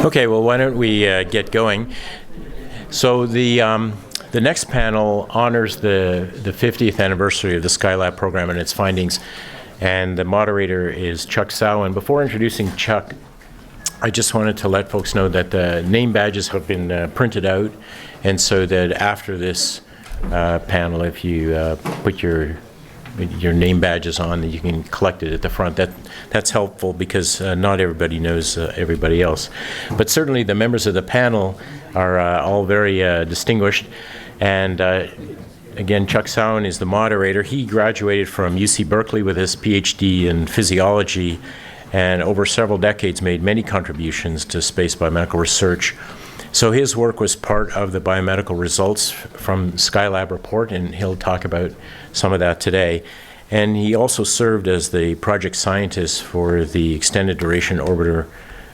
Okay, well, why don't we get going? So the next panel honors the 50th anniversary of the Skylab program and its findings, and the moderator is Chuck Sawin. Before introducing Chuck, I just wanted to let folks know that the name badges have been printed out, and so that after this panel, if you put your name badges on, you can collect it at the front. That's helpful because not everybody knows everybody else. But certainly the members of the panel are all very distinguished. And again, Chuck Sawin is the moderator. He graduated from UC Berkeley with his PhD in physiology, and over several decades made many contributions to space biomedical research. So his work was part of the biomedical results from Skylab report, and he'll talk about some of that today. And he also served as the project scientist for the Extended Duration Orbiter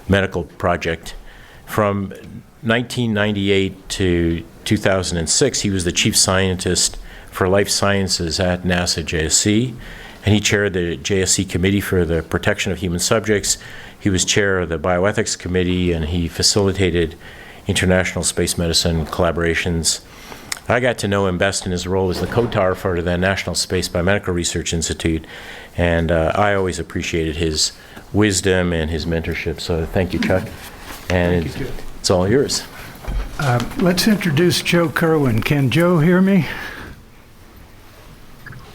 Medical Project. From 1998 to 2006, he was the chief scientist for life sciences at NASA JSC, and he chaired the JSC Committee for the Protection of Human Subjects. He was chair of the Bioethics Committee, and he facilitated international space medicine collaborations. I got to know him best in his role as the co-TAR for the National Space Biomedical Research Institute, and I always appreciated his wisdom and his mentorship. So thank you, Chuck. And it's all yours. Let's introduce Joe Kerwin. Can Joe hear me?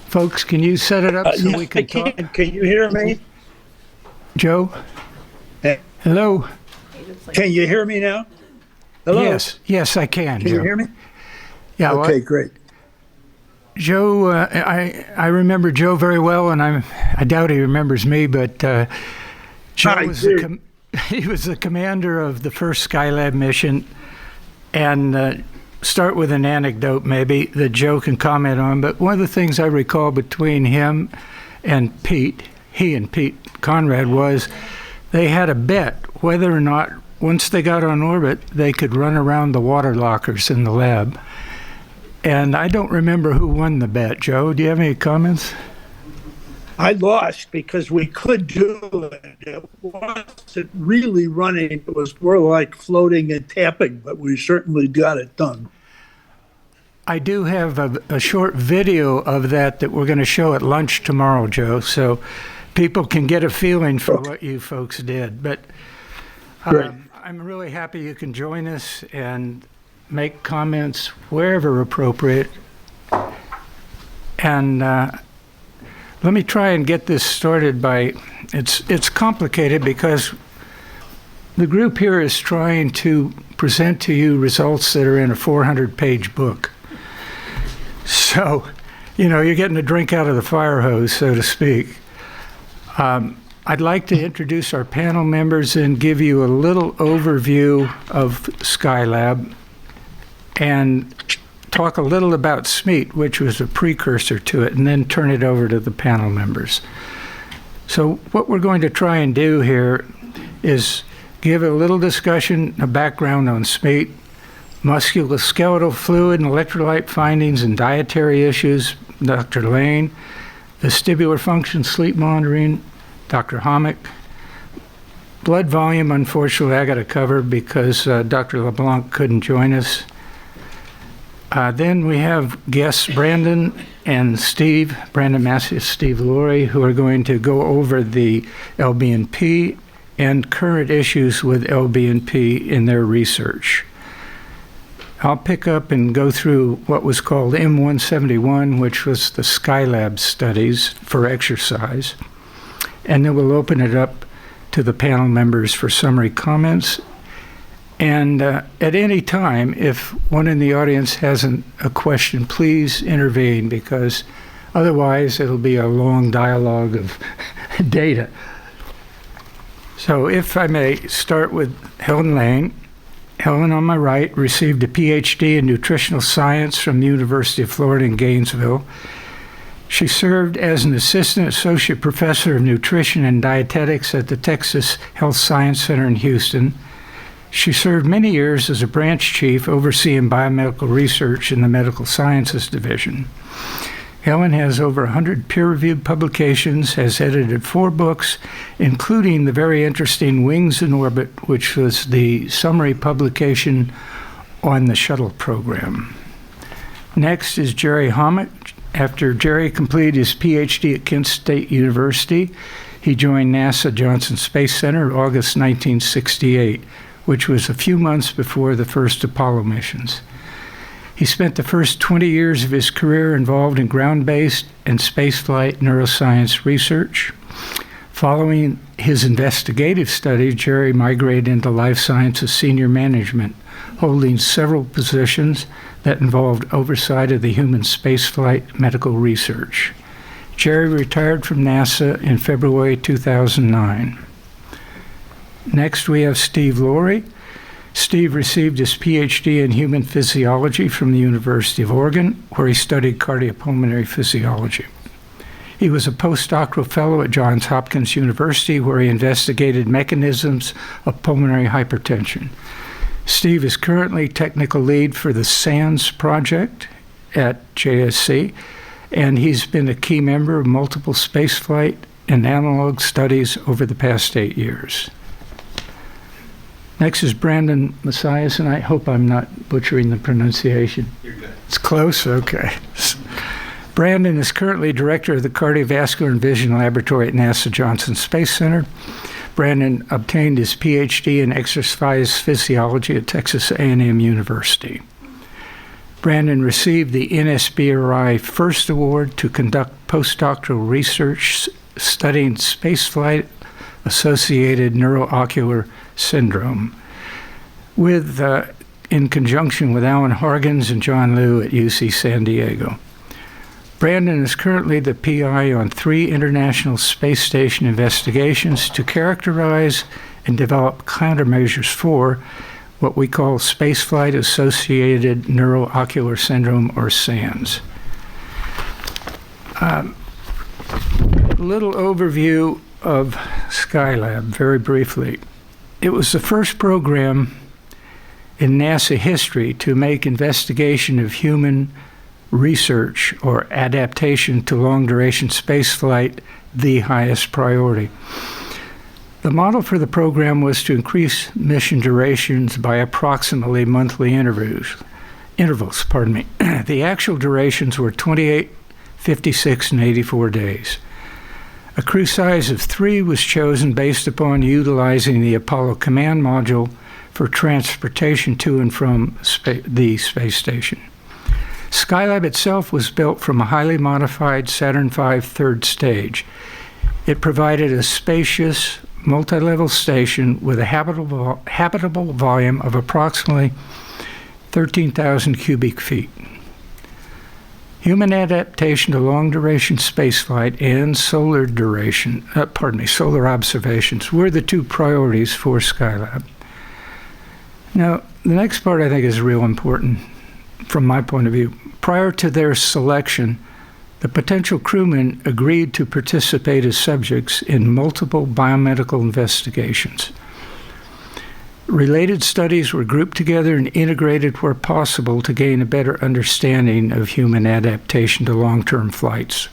Folks, can you set it up so we can talk? Can you hear me? Joe? Hello? Can you hear me now? Hello? Yes, I can. Can Joe. you hear me? Yeah. Okay, great. Joe, I remember Joe very well, and I doubt he remembers me, but Joe was he was the commander of the first Skylab mission. And start with an anecdote maybe that Joe can comment on, but one of the things I recall between him and Pete, he and Pete Conrad, was they had a bet whether or not once they got on orbit, they could run around the water lockers in the lab. And I don't remember who won the bet. Joe, do you have any comments? I lost because we could do it. It wasn't really running. It was more like floating and tapping, but we certainly got it done. I do have a short video of that we're going to show at lunch tomorrow, Joe, so people can get a feeling for what you folks did. But I'm really happy you can join us and make comments wherever appropriate. And let me try and get this started by, it's complicated because the group here is trying to present to you results that are in a 400-page book. So, you're getting a drink out of the fire hose, so to speak. I'd like to introduce our panel members and give you a little overview of Skylab and talk a little about SMEET, which was a precursor to it, and then turn it over to the panel members. So what we're going to try and do here is give a little discussion, a background on SMEET, musculoskeletal fluid and electrolyte findings and dietary issues, Dr. Lane, vestibular function, sleep monitoring, Dr. Homick. Blood volume, unfortunately, I got to cover because Dr. LeBlanc couldn't join us. Then we have guests Brandon and Steve, Brandon Massius, Steve Laurie, who are going to go over the LBNP and current issues with LBNP in their research. I'll pick up and go through what was called M171, which was the Skylab studies for exercise. And then we'll open it up to the panel members for summary comments. And at any time, if one in the audience has a question, please intervene, because otherwise it'll be a long dialogue of data. So if I may start with Helen Lane. Helen, on my right, received a PhD in nutritional science from the University of Florida in Gainesville. She served as an assistant associate professor of nutrition and dietetics at the Texas Health Science Center in Houston. She served many years as a branch chief overseeing biomedical research in the Medical Sciences Division. Helen has over 100 peer-reviewed publications, has edited 4 books, including the very interesting Wings in Orbit, which was the summary publication on the shuttle program. Next is Jerry Homick. After Jerry completed his PhD at Kent State University, he joined NASA Johnson Space Center in August 1968, which was a few months before the first Apollo missions. He spent the first 20 years of his career involved in ground-based and spaceflight neuroscience research. Following his investigative studies, Jerry migrated into life sciences senior management, holding several positions that involved oversight of the human spaceflight medical research. Jerry retired from NASA in February 2009. Next, we have Steve Laurie. Steve received his PhD in human physiology from the University of Oregon, where he studied cardiopulmonary physiology. He was a postdoctoral fellow at Johns Hopkins University, where he investigated mechanisms of pulmonary hypertension. Steve is currently technical lead for the SANS project at JSC, and he's been a key member of multiple spaceflight and analog studies over the past 8 years. Next is Brandon Messias, and I hope I'm not butchering the pronunciation. You're good. It's close? Okay. Brandon is currently director of the Cardiovascular and Vision Laboratory at NASA Johnson Space Center. Brandon obtained his PhD in exercise physiology at Texas A&M University. Brandon received the NSBRI First Award to conduct postdoctoral research studying spaceflight-associated neuroocular syndrome, in conjunction with Alan Hargens and John Liu at UC San Diego. Brandon is currently the PI on 3 International Space Station investigations to characterize and develop countermeasures for what we call spaceflight-associated neuroocular syndrome, or SANS. A little overview of Skylab, very briefly. It was the first program in NASA history to make investigation of human research or adaptation to long-duration spaceflight the highest priority. The model for the program was to increase mission durations by approximately monthly intervals. The actual durations were 28, 56, and 84 days. A crew size of 3 was chosen based upon utilizing the Apollo command module for transportation to and from the space station. Skylab itself was built from a highly modified Saturn V third stage. It provided a spacious, multi-level station with a habitable volume of approximately 13,000 cubic feet. Human adaptation to long-duration spaceflight and solar observations were the 2 priorities for Skylab. Now, the next part I think is real important from my point of view. Prior to their selection, the potential crewmen agreed to participate as subjects in multiple biomedical investigations. Related studies were grouped together and integrated where possible to gain a better understanding of human adaptation to long-term flights.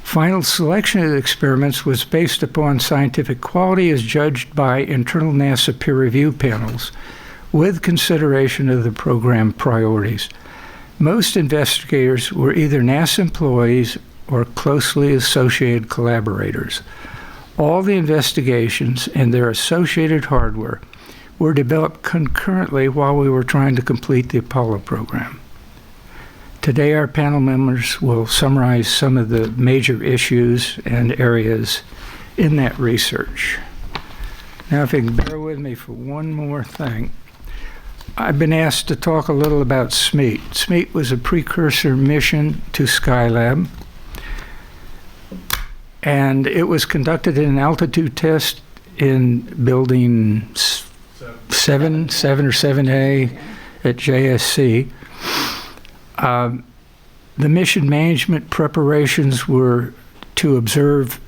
Final selection of the experiments was based upon scientific quality as judged by internal NASA peer review panels, with consideration of the program priorities. Most investigators were either NASA employees or closely associated collaborators. All the investigations and their associated hardware were developed concurrently while we were trying to complete the Apollo program. Today, our panel members will summarize some of the major issues and areas in that research. Now, if you can bear with me for one more thing. I've been asked to talk a little about SMEET. SMEET was a precursor mission to Skylab, and it was conducted in an altitude test in building 7 or 7A at JSC. The mission management preparations were to observe,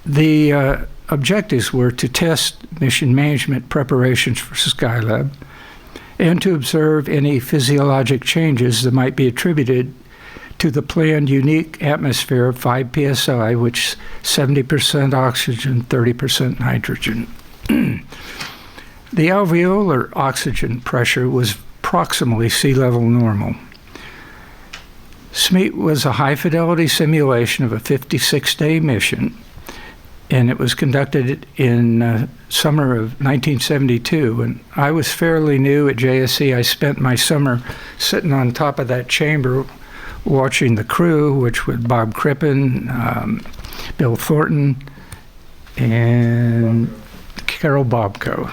the objectives were to test mission management preparations for Skylab and to observe any physiologic changes that might be attributed to the planned unique atmosphere of 5 psi, which 70% oxygen, 30% nitrogen. The alveolar oxygen pressure was approximately sea level normal. SMEAT was a high-fidelity simulation of a 56-day mission, and it was conducted in summer of 1972. And I was fairly new at JSC. I spent my summer sitting on top of that chamber watching the crew, which was Bob Crippen, Bill Thornton, and Carol Bobko.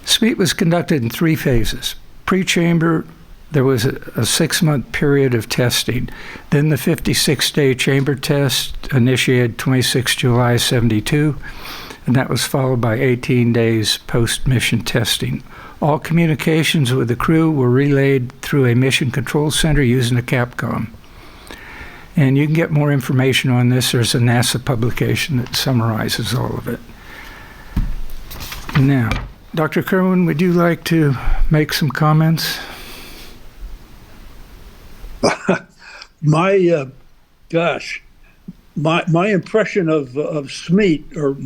SMEAT was conducted in 3 phases. Pre-chamber, there was a 6-month period of testing. Then the 56-day chamber test initiated 26 July 72, and that was followed by 18 days post-mission testing. All communications with the crew were relayed through a mission control center using a Capcom. And you can get more information on this. There's a NASA publication that summarizes all of it. Now, Dr. Kerwin, would you like to make some comments? My impression of SMEAT, or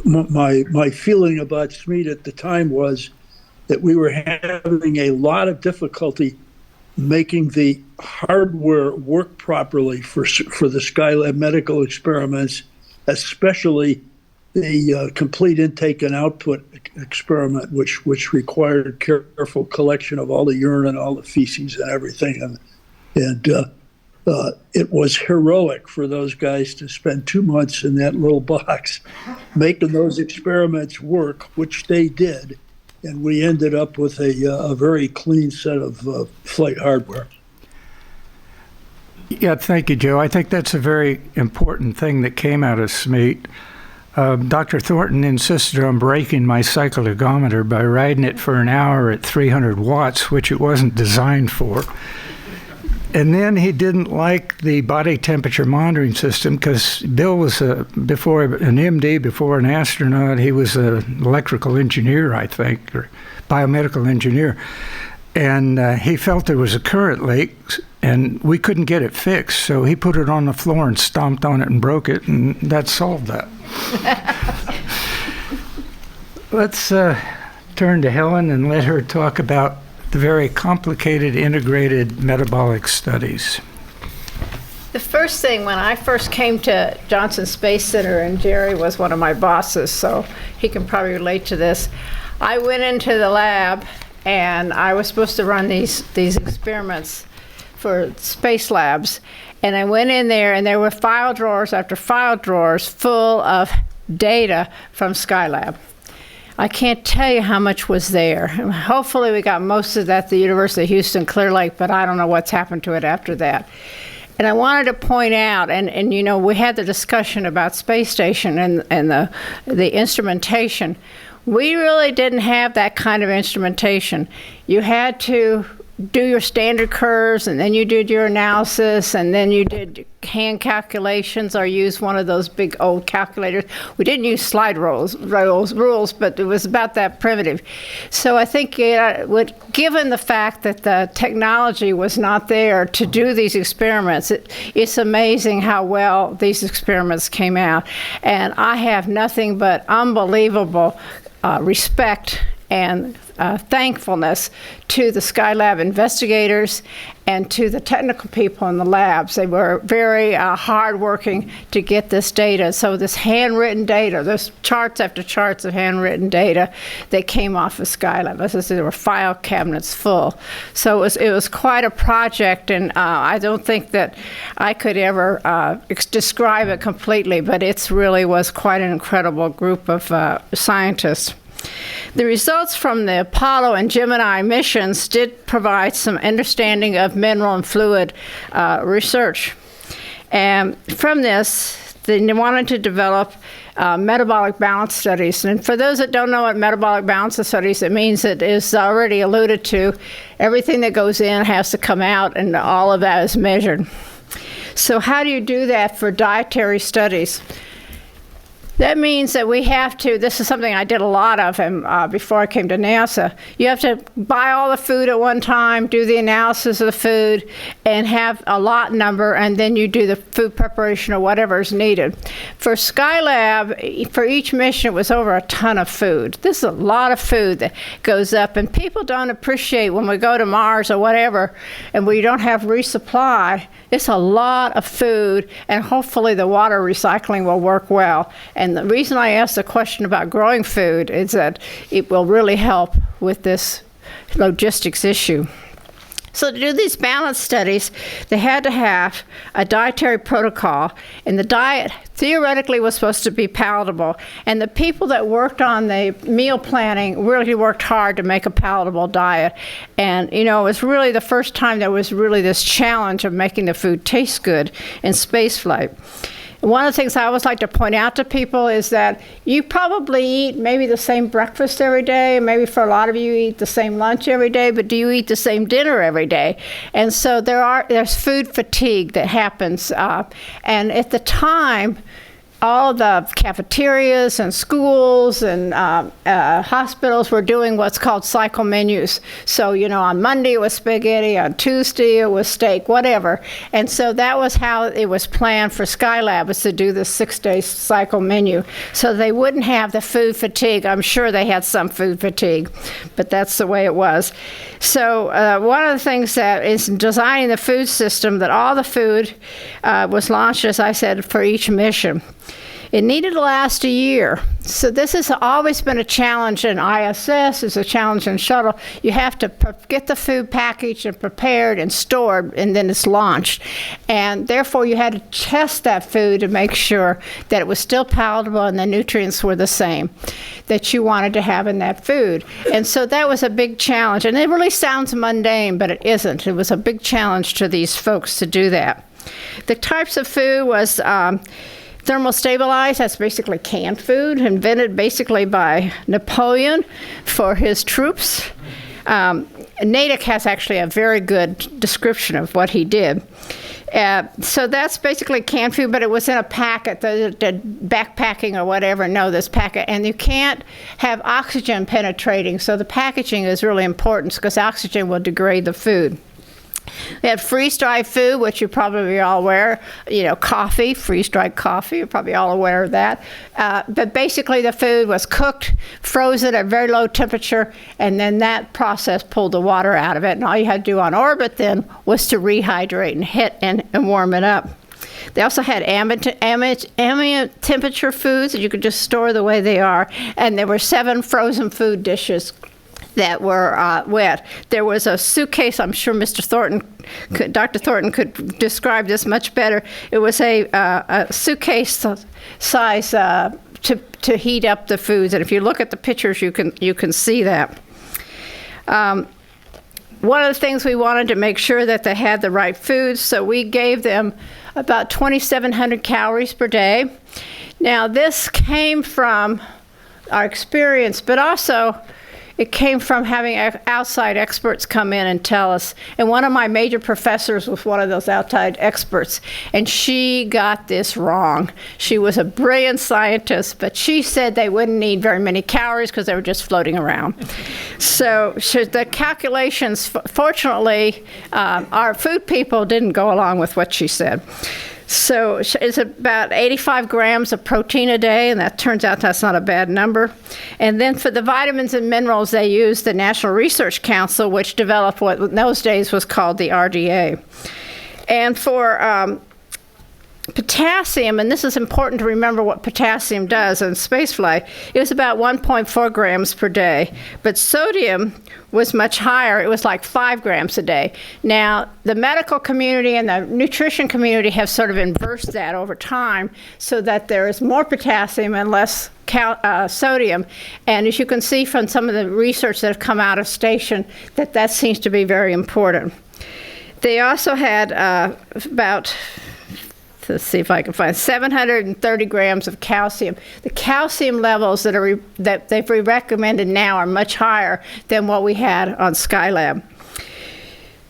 my feeling about SMEAT at the time, was that we were having a lot of difficulty making the hardware work properly for the Skylab medical experiments, especially the complete intake and output experiment, which required careful collection of all the urine and all the feces and everything. And it was heroic for those guys to spend 2 months in that little box making those experiments work, which they did. And we ended up with a very clean set of flight hardware. Yeah, thank you, Joe. I think that's a very important thing that came out of SMEAT. Dr. Thornton insisted on breaking my cyclogometer by riding it for an hour at 300 watts, which it wasn't designed for. And then he didn't like the body temperature monitoring system because Bill was before an MD, before an astronaut. He was an electrical engineer, I think, or biomedical engineer. And he felt there was a current leak, and we couldn't get it fixed. So he put it on the floor and stomped on it and broke it, and that solved that. Let's turn to Helen and let her talk about the very complicated integrated metabolic studies. The first thing, when I first came to Johnson Space Center, and Jerry was one of my bosses, so he can probably relate to this, I went into the lab and I was supposed to run these experiments for space labs. And I went in there and there were file drawers after file drawers full of data from Skylab. I can't tell you how much was there. Hopefully we got most of that at the University of Houston, Clear Lake, but I don't know what's happened to it after that. And I wanted to point out, and you know, we had the discussion about space station and the instrumentation. We really didn't have that kind of instrumentation. You had to do your standard curves, and then you did your analysis, and then you did hand calculations or use one of those big old calculators. We didn't use slide rules, but it was about that primitive. So I think given the fact that the technology was not there to do these experiments, it's amazing how well these experiments came out. And I have nothing but unbelievable respect and thankfulness to the Skylab investigators and to the technical people in the labs. They were very hardworking to get this data. So this handwritten data, there's charts after charts of handwritten data that came off of Skylab. As I said, there were file cabinets full. So it was quite a project, and I don't think that I could ever describe it completely, but it really was quite an incredible group of scientists. The results from the Apollo and Gemini missions did provide some understanding of mineral and fluid research. And from this, they wanted to develop metabolic balance studies. And for those that don't know what metabolic balance studies, it means it is already alluded to. Everything that goes in has to come out, and all of that is measured. So how do you do that for dietary studies? That means that we have to, this is something I did a lot of before I came to NASA, you have to buy all the food at one time, do the analysis of the food, and have a lot number, and then you do the food preparation or whatever is needed. For Skylab, for each mission, it was over a ton of food. This is a lot of food that goes up, and people don't appreciate when we go to Mars or whatever, and we don't have resupply. It's a lot of food, and hopefully the water recycling will work well. And the reason I asked the question about growing food is that it will really help with this logistics issue. So to do these balance studies, they had to have a dietary protocol, and the diet theoretically was supposed to be palatable. And the people that worked on the meal planning really worked hard to make a palatable diet. And, you know, it was really the first time there was really this challenge of making the food taste good in spaceflight. One of the things I always like to point out to people is that you probably eat maybe the same breakfast every day, maybe for a lot of you eat the same lunch every day, but do you eat the same dinner every day? And so there's food fatigue that happens. And at the time, all the cafeterias and schools and hospitals were doing what's called cycle menus. So, you know, on Monday it was spaghetti, on Tuesday it was steak, whatever. And so that was how it was planned for Skylab, was to do the 6-day cycle menu. So they wouldn't have the food fatigue. I'm sure they had some food fatigue, but that's the way it was. So one of the things that is designing the food system, that all the food was launched, as I said, for each mission. It needed to last a year. So this has always been a challenge in ISS, it's a challenge in shuttle. You have to get the food packaged and prepared and stored, and then it's launched. And therefore you had to test that food to make sure that it was still palatable and the nutrients were the same that you wanted to have in that food. And so that was a big challenge. And it really sounds mundane, but it isn't. It was a big challenge to these folks to do that. The types of food was thermostabilized, that's basically canned food, invented basically by Napoleon for his troops. Natick has actually a very good description of what he did. So that's basically canned food, but it was in a packet, the backpacking or whatever, this packet. And you can't have oxygen penetrating, so the packaging is really important because oxygen will degrade the food. We had freeze-dried food, which you're probably all aware, coffee, freeze-dried coffee, you're probably all aware of that. But basically the food was cooked, frozen at very low temperature, and then that process pulled the water out of it. And all you had to do on orbit then was to rehydrate and hit and warm it up. They also had ambient temperature foods that you could just store the way they are. And there were 7 frozen food dishes that were wet. There was a suitcase, I'm sure Dr. Thornton could describe this much better. It was a suitcase size to heat up the foods. And if you look at the pictures, you can see that. One of the things we wanted to make sure that they had the right foods, so we gave them about 2,700 calories per day. Now this came from our experience, but also it came from having outside experts come in and tell us. And one of my major professors was one of those outside experts, and she got this wrong. She was a brilliant scientist, but she said they wouldn't need very many calories because they were just floating around. So the calculations, fortunately, our food people didn't go along with what she said. So it's about 85 grams of protein a day, and that turns out that's not a bad number. And then for the vitamins and minerals, they used the National Research Council, which developed what in those days was called the RDA. And for potassium, and this is important to remember what potassium does in spaceflight, it was about 1.4 grams per day. But sodium was much higher. It was like 5 grams a day. Now, the medical community and the nutrition community have sort of inversed that over time so that there is more potassium and less sodium. And as you can see from some of the research that have come out of station, that seems to be very important. They also had about, let's see if I can find 730 grams of calcium. The calcium levels that they've recommended now are much higher than what we had on Skylab.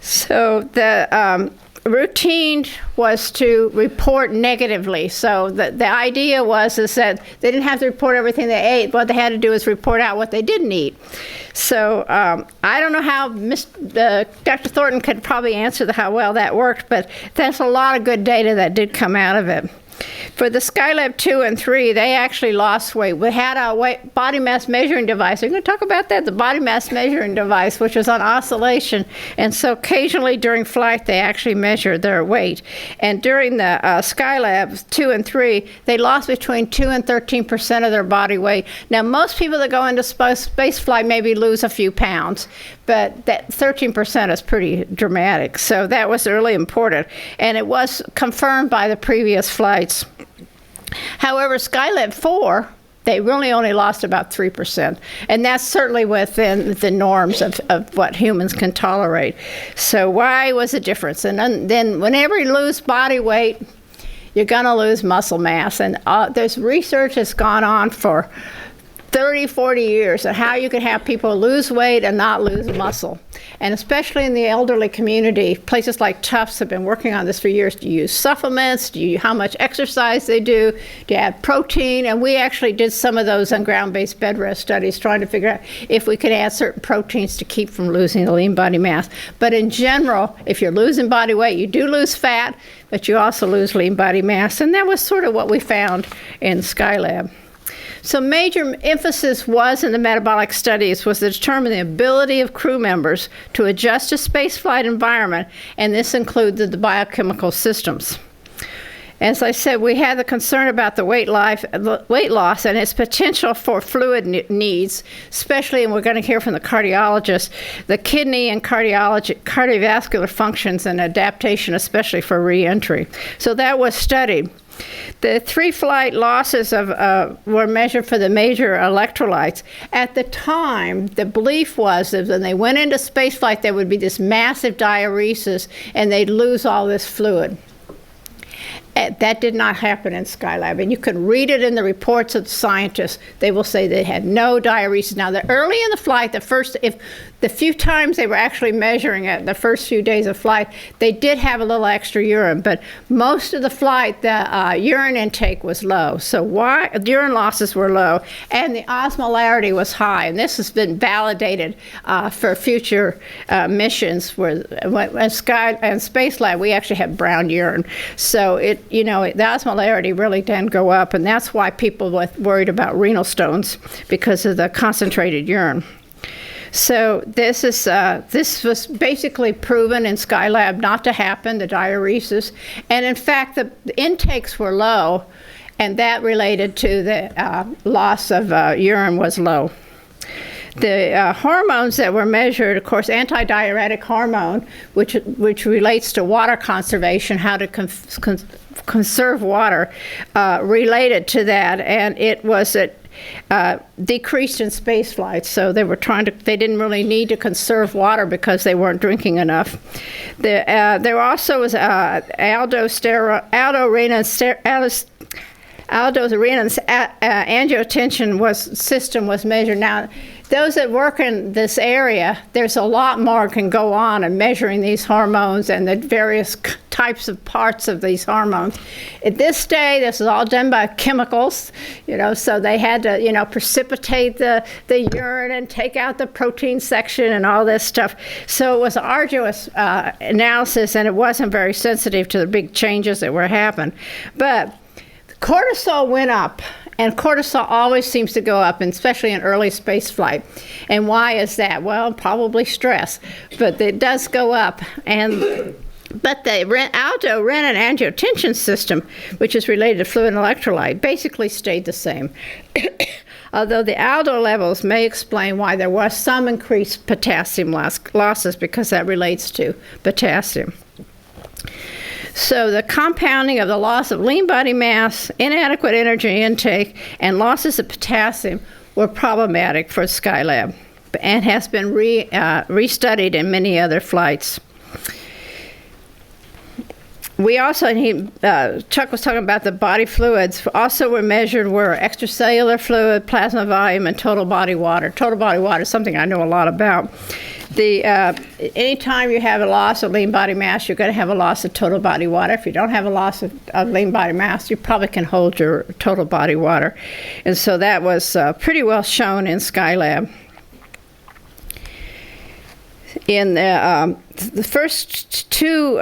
So routine was to report negatively. So the idea was is that they didn't have to report everything they ate. What they had to do is report out what they didn't eat. So I don't know how Dr. Thornton could probably answer how well that worked, but that's a lot of good data that did come out of it. For the Skylab 2 and 3, they actually lost weight. We had a body mass measuring device. We're going to talk about that, the body mass measuring device, which was on oscillation. And so occasionally during flight, they actually measured their weight. And during the Skylab 2 and 3, they lost between 2 and 13% of their body weight. Now, most people that go into space flight maybe lose a few pounds, but that 13% is pretty dramatic. So that was really important. And it was confirmed by the previous flights. However, Skylab 4, they really only lost about 3%. And that's certainly within the norms of what humans can tolerate. So why was the difference? And then whenever you lose body weight, you're going to lose muscle mass. And there's research that's gone on for 30, 40 years on how you can have people lose weight and not lose muscle. And especially in the elderly community, places like Tufts have been working on this for years. Do you use supplements? How much exercise they do? Do you add protein? And we actually did some of those on ground-based bed rest studies trying to figure out if we could add certain proteins to keep from losing the lean body mass. But in general, if you're losing body weight, you do lose fat, but you also lose lean body mass. And that was sort of what we found in Skylab. So major emphasis was in the metabolic studies was to determine the ability of crew members to adjust to spaceflight environment, and this included the biochemical systems. As I said, we had the concern about the weight loss and its potential for fluid needs, especially, and we're going to hear from the cardiologist, the kidney and cardiovascular functions and adaptation, especially for re-entry. So that was studied. The 3-flight losses were measured for the major electrolytes. At the time, the belief was that when they went into spaceflight, there would be this massive diuresis and they'd lose all this fluid. That did not happen in Skylab, and you can read it in the reports of the scientists. They will say they had no diuresis. Now, early in the flight, the few times they were actually measuring it, the first few days of flight, they did have a little extra urine, but most of the flight, the urine intake was low. So urine losses were low, and the osmolarity was high, and this has been validated for future missions. Where in Spacelab, we actually have brown urine, so the osmolarity really didn't go up, and that's why people were worried about renal stones because of the concentrated urine. So this was basically proven in Skylab not to happen, the diuresis. And in fact, the intakes were low, and that related to the loss of urine was low. The hormones that were measured, of course, antidiuretic hormone, which relates to water conservation, how to conserve water, related to that, and it was decreased in space flights. So they didn't really need to conserve water because they weren't drinking enough. There also was aldorenin angiotensin system was measured. Now, those that work in this area, there's a lot more can go on in measuring these hormones and the various types of parts of these hormones. At this day, this is all done by chemicals, so they had to, precipitate the urine and take out the protein section and all this stuff. So it was arduous analysis, and it wasn't very sensitive to the big changes that were happening. But cortisol went up, and cortisol always seems to go up, and especially in early space flight. And why is that? Well, probably stress, but it does go up. But the aldorenin-angiotensin system, which is related to fluid and electrolyte, basically stayed the same. Although the aldo levels may explain why there was some increased potassium losses, because that relates to potassium. So the compounding of the loss of lean body mass, inadequate energy intake, and losses of potassium were problematic for Skylab and has been restudied in many other flights. We also, Chuck was talking about the body fluids, also were measured were extracellular fluid, plasma volume, and total body water. Total body water is something I know a lot about. Anytime you have a loss of lean body mass, you're going to have a loss of total body water. If you don't have a loss of lean body mass, you probably can hold your total body water. And so that was pretty well shown in Skylab. In the first two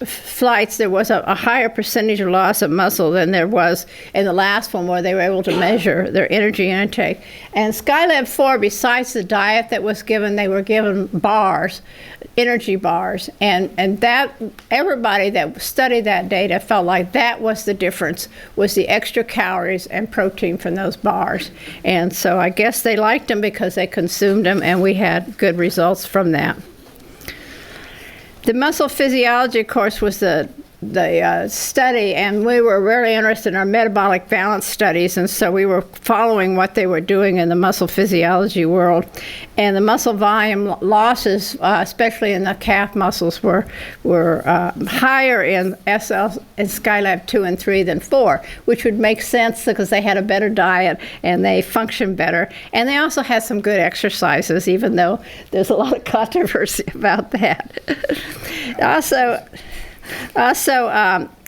flights, there was a higher percentage of loss of muscle than there was in the last one, where they were able to measure their energy intake. And Skylab 4, besides the diet that was given, they were given bars, energy bars, and that everybody that studied that data felt like that was the difference, was the extra calories and protein from those bars. And so I guess they liked them because they consumed them, and we had good results from that. The muscle physiology course was the study, and we were really interested in our metabolic balance studies, and so we were following what they were doing in the muscle physiology world. And the muscle volume losses, especially in the calf muscles, were higher in Skylab 2 and 3 than 4, which would make sense because they had a better diet and they functioned better. And they also had some good exercises, even though there's a lot of controversy about that. Also,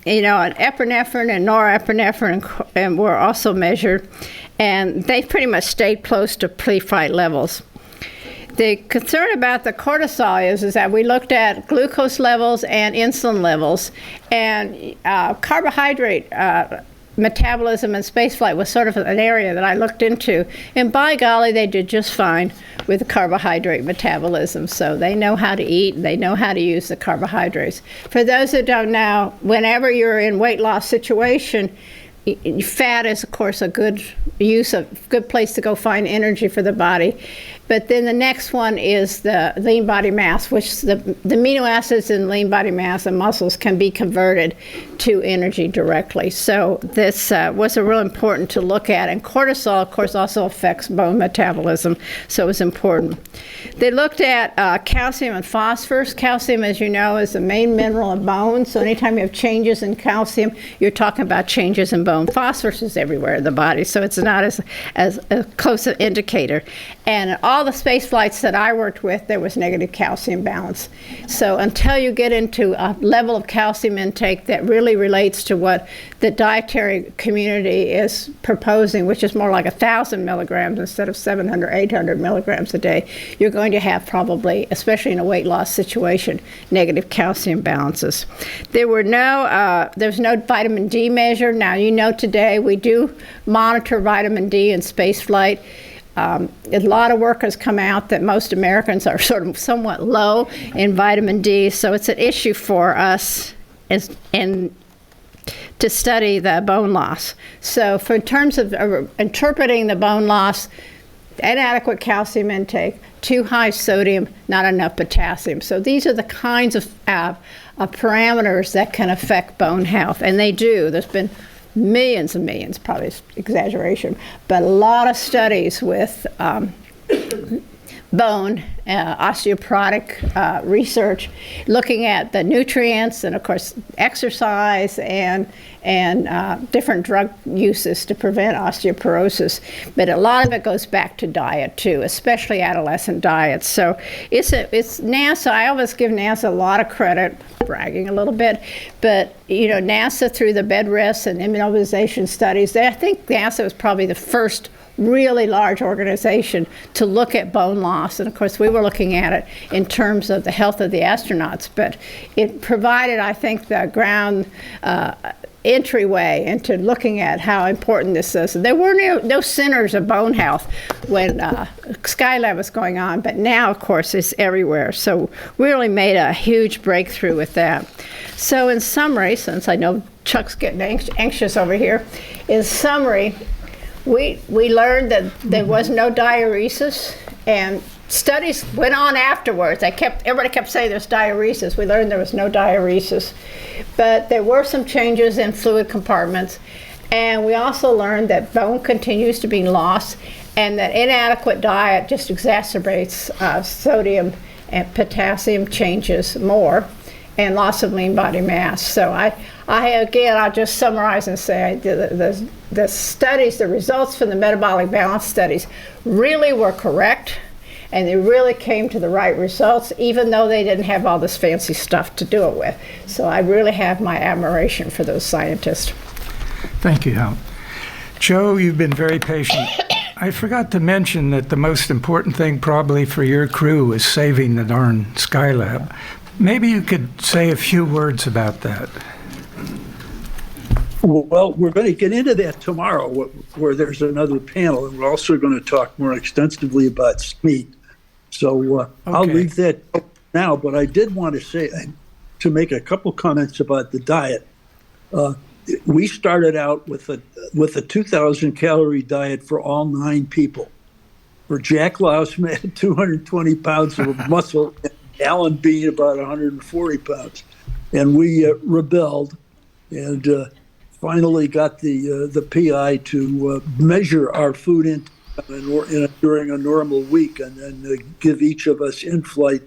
epinephrine and norepinephrine were also measured, and they pretty much stayed close to pre-flight levels. The concern about the cortisol is that we looked at glucose levels and insulin levels, and carbohydrate metabolism in spaceflight was sort of an area that I looked into. And by golly, they did just fine with the carbohydrate metabolism. So they know how to eat, and they know how to use the carbohydrates. For those who don't know, whenever you're in weight loss situation, fat is, of course, a good place to go find energy for the body. But then the next one is the lean body mass, which the amino acids in lean body mass and muscles can be converted to energy directly. So this was a real important to look at. And cortisol, of course, also affects bone metabolism, so it was important. They looked at calcium and phosphorus. Calcium, as you know, is the main mineral of bone. So anytime you have changes in calcium, you're talking about changes in bone. Phosphorus is everywhere in the body, so it's not as a close an indicator. And all the space flights that I worked with, there was negative calcium balance. So until you get into a level of calcium intake that really relates to what the dietary community is proposing, which is more like 1,000 milligrams instead of 700, 800 milligrams a day, you're going to have probably, especially in a weight loss situation, negative calcium balances. There's no vitamin D measure. Now, you know, today we do monitor vitamin D in space flight. A lot of work has come out that most Americans are sort of somewhat low in vitamin D, so it's an issue for us to study the bone loss. So in terms of interpreting the bone loss, inadequate calcium intake, too high sodium, not enough potassium. So these are the kinds of parameters that can affect bone health, and they do. There's been millions and millions, probably exaggeration, but a lot of studies with bone osteoporotic research, looking at the nutrients and, of course, exercise and different drug uses to prevent osteoporosis. But a lot of it goes back to diet too, especially adolescent diets. So it's NASA. I always give NASA a lot of credit, bragging a little bit, but you know, NASA, through the bed rest and immunization studies, I think NASA was probably the first really large organization to look at bone loss. And of course, we were looking at it in terms of the health of the astronauts, but it provided, I think, the ground entryway into looking at how important this is. There were no centers of bone health when Skylab was going on, but now, of course, it's everywhere. So we really made a huge breakthrough with that. So in summary, since I know Chuck's getting anxious over here, in summary, we learned that there was no diuresis, and studies went on afterwards. Everybody kept saying there's diuresis. We learned there was no diuresis, but there were some changes in fluid compartments, and we also learned that bone continues to be lost, and that inadequate diet just exacerbates sodium and potassium changes more, and loss of lean body mass. So I'll just summarize and say the studies, the results from the metabolic balance studies really were correct, and they really came to the right results, even though they didn't have all this fancy stuff to do it with. So I really have my admiration for those scientists. Thank you, Hal. Joe, you've been very patient. I forgot to mention that the most important thing probably for your crew is saving the darn Skylab. Maybe you could say a few words about that. Well, we're going to get into that tomorrow, where there's another panel, and we're also going to talk more extensively about SMEAT. So I'll leave that now, but I did want to say, to make a couple comments about the diet. We started out with a 2,000 calorie diet for all 9 people. For Jack Lausman, had 220 pounds of muscle, and Alan Bean about 140 pounds. And we rebelled and finally got the PI to measure our food intake during a normal week, and then give each of us in flight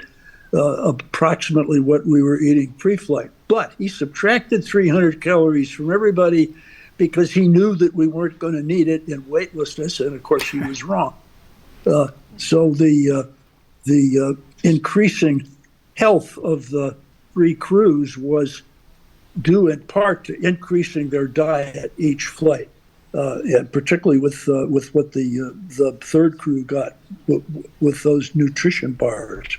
approximately what we were eating pre-flight. But he subtracted 300 calories from everybody because he knew that we weren't going to need it in weightlessness, and of course he was wrong. So the increasing health of the 3 crews was due in part to increasing their diet each flight, and particularly with what the 3rd crew got with those nutrition bars.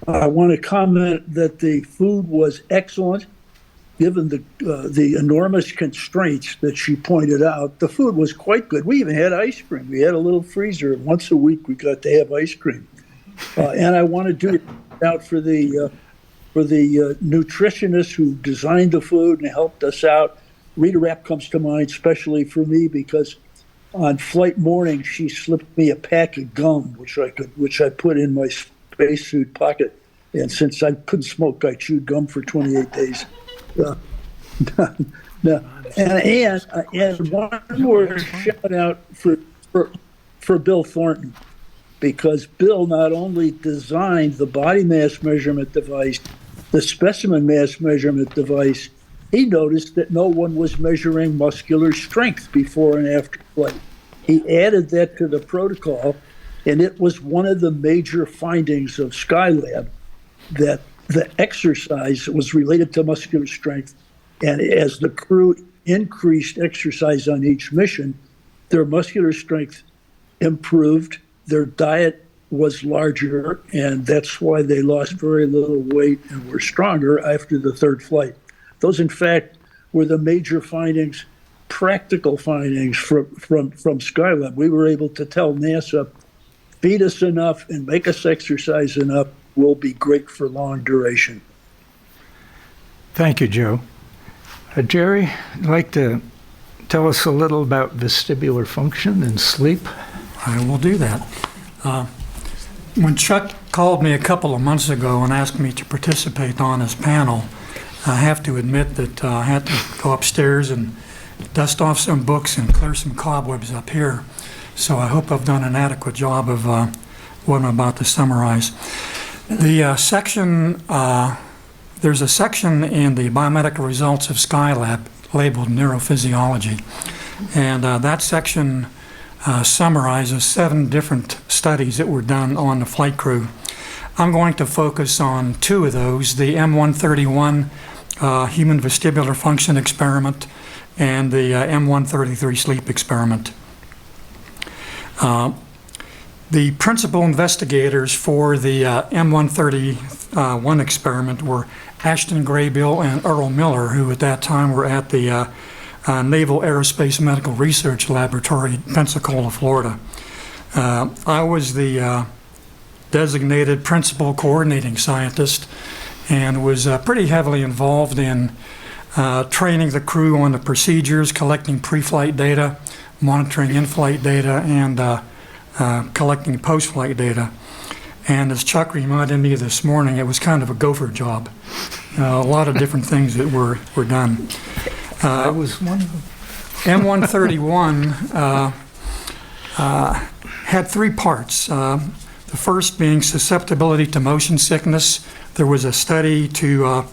I want to comment that the food was excellent, given the enormous constraints that she pointed out. The food was quite good. We even had ice cream. We had a little freezer. Once a week, we got to have ice cream. And I want to do it out for the nutritionists who designed the food and helped us out. Rita Rapp comes to mind, especially for me, because on flight morning she slipped me a pack of gum, which I put in my spacesuit pocket, and since I couldn't smoke, I chewed gum for 28 days. And one more shout out for Bill Thornton, because Bill not only designed the body mass measurement device, the specimen mass measurement device, he noticed that no one was measuring muscular strength before and after flight. He added that to the protocol, and it was one of the major findings of Skylab, that the exercise was related to muscular strength. And as the crew increased exercise on each mission, their muscular strength improved, their diet was larger, and that's why they lost very little weight and were stronger after the 3rd flight. Those, in fact, were the major findings, practical findings from Skylab. We were able to tell NASA, feed us enough and make us exercise enough, will be great for long duration. Thank you, Joe. Jerry, you'd like to tell us a little about vestibular function and sleep? I will do that. When Chuck called me a couple of months ago and asked me to participate on his panel, I have to admit that I had to go upstairs and dust off some books and clear some cobwebs up here. So I hope I've done an adequate job of what I'm about to summarize. The section, there's a section in the biomedical results of Skylab labeled neurophysiology. And that section summarizes 7 different studies that were done on the flight crew. I'm going to focus on 2 of those, the M131 human vestibular function experiment and the M133 sleep experiment. The principal investigators for the M131 experiment were Ashton Graybill and Earl Miller, who at that time were at the Naval Aerospace Medical Research Laboratory in Pensacola, Florida. I was the designated principal coordinating scientist and was pretty heavily involved in training the crew on the procedures, collecting pre-flight data, monitoring in-flight data, and collecting post-flight data. And as Chuck reminded me this morning, it was kind of a gopher job. A lot of different things that were done. I was one of them. M131 had 3 parts. The first being susceptibility to motion sickness. There was a study to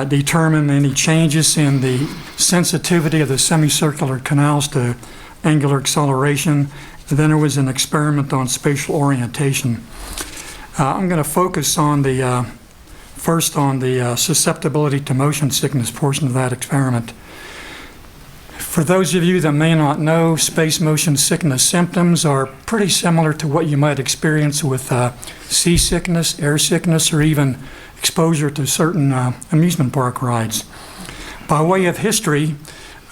determine any changes in the sensitivity of the semicircular canals to angular acceleration And then there was an experiment on spatial orientation. I'm going to focus on the first on the susceptibility to motion sickness portion of that experiment. For those of you that may not know, space motion sickness symptoms are pretty similar to what you might experience with seasickness, air sickness, or even exposure to certain amusement park rides. By way of history,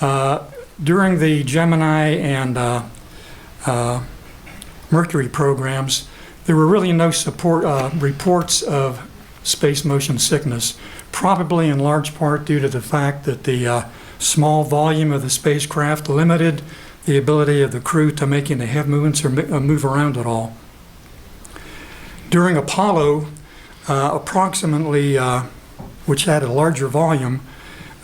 during the Gemini and Mercury programs, there were really no reports of space motion sickness, probably in large part due to the fact that the small volume of the spacecraft limited the ability of the crew to make any head movements or move around at all. During Apollo, approximately, which had a larger volume,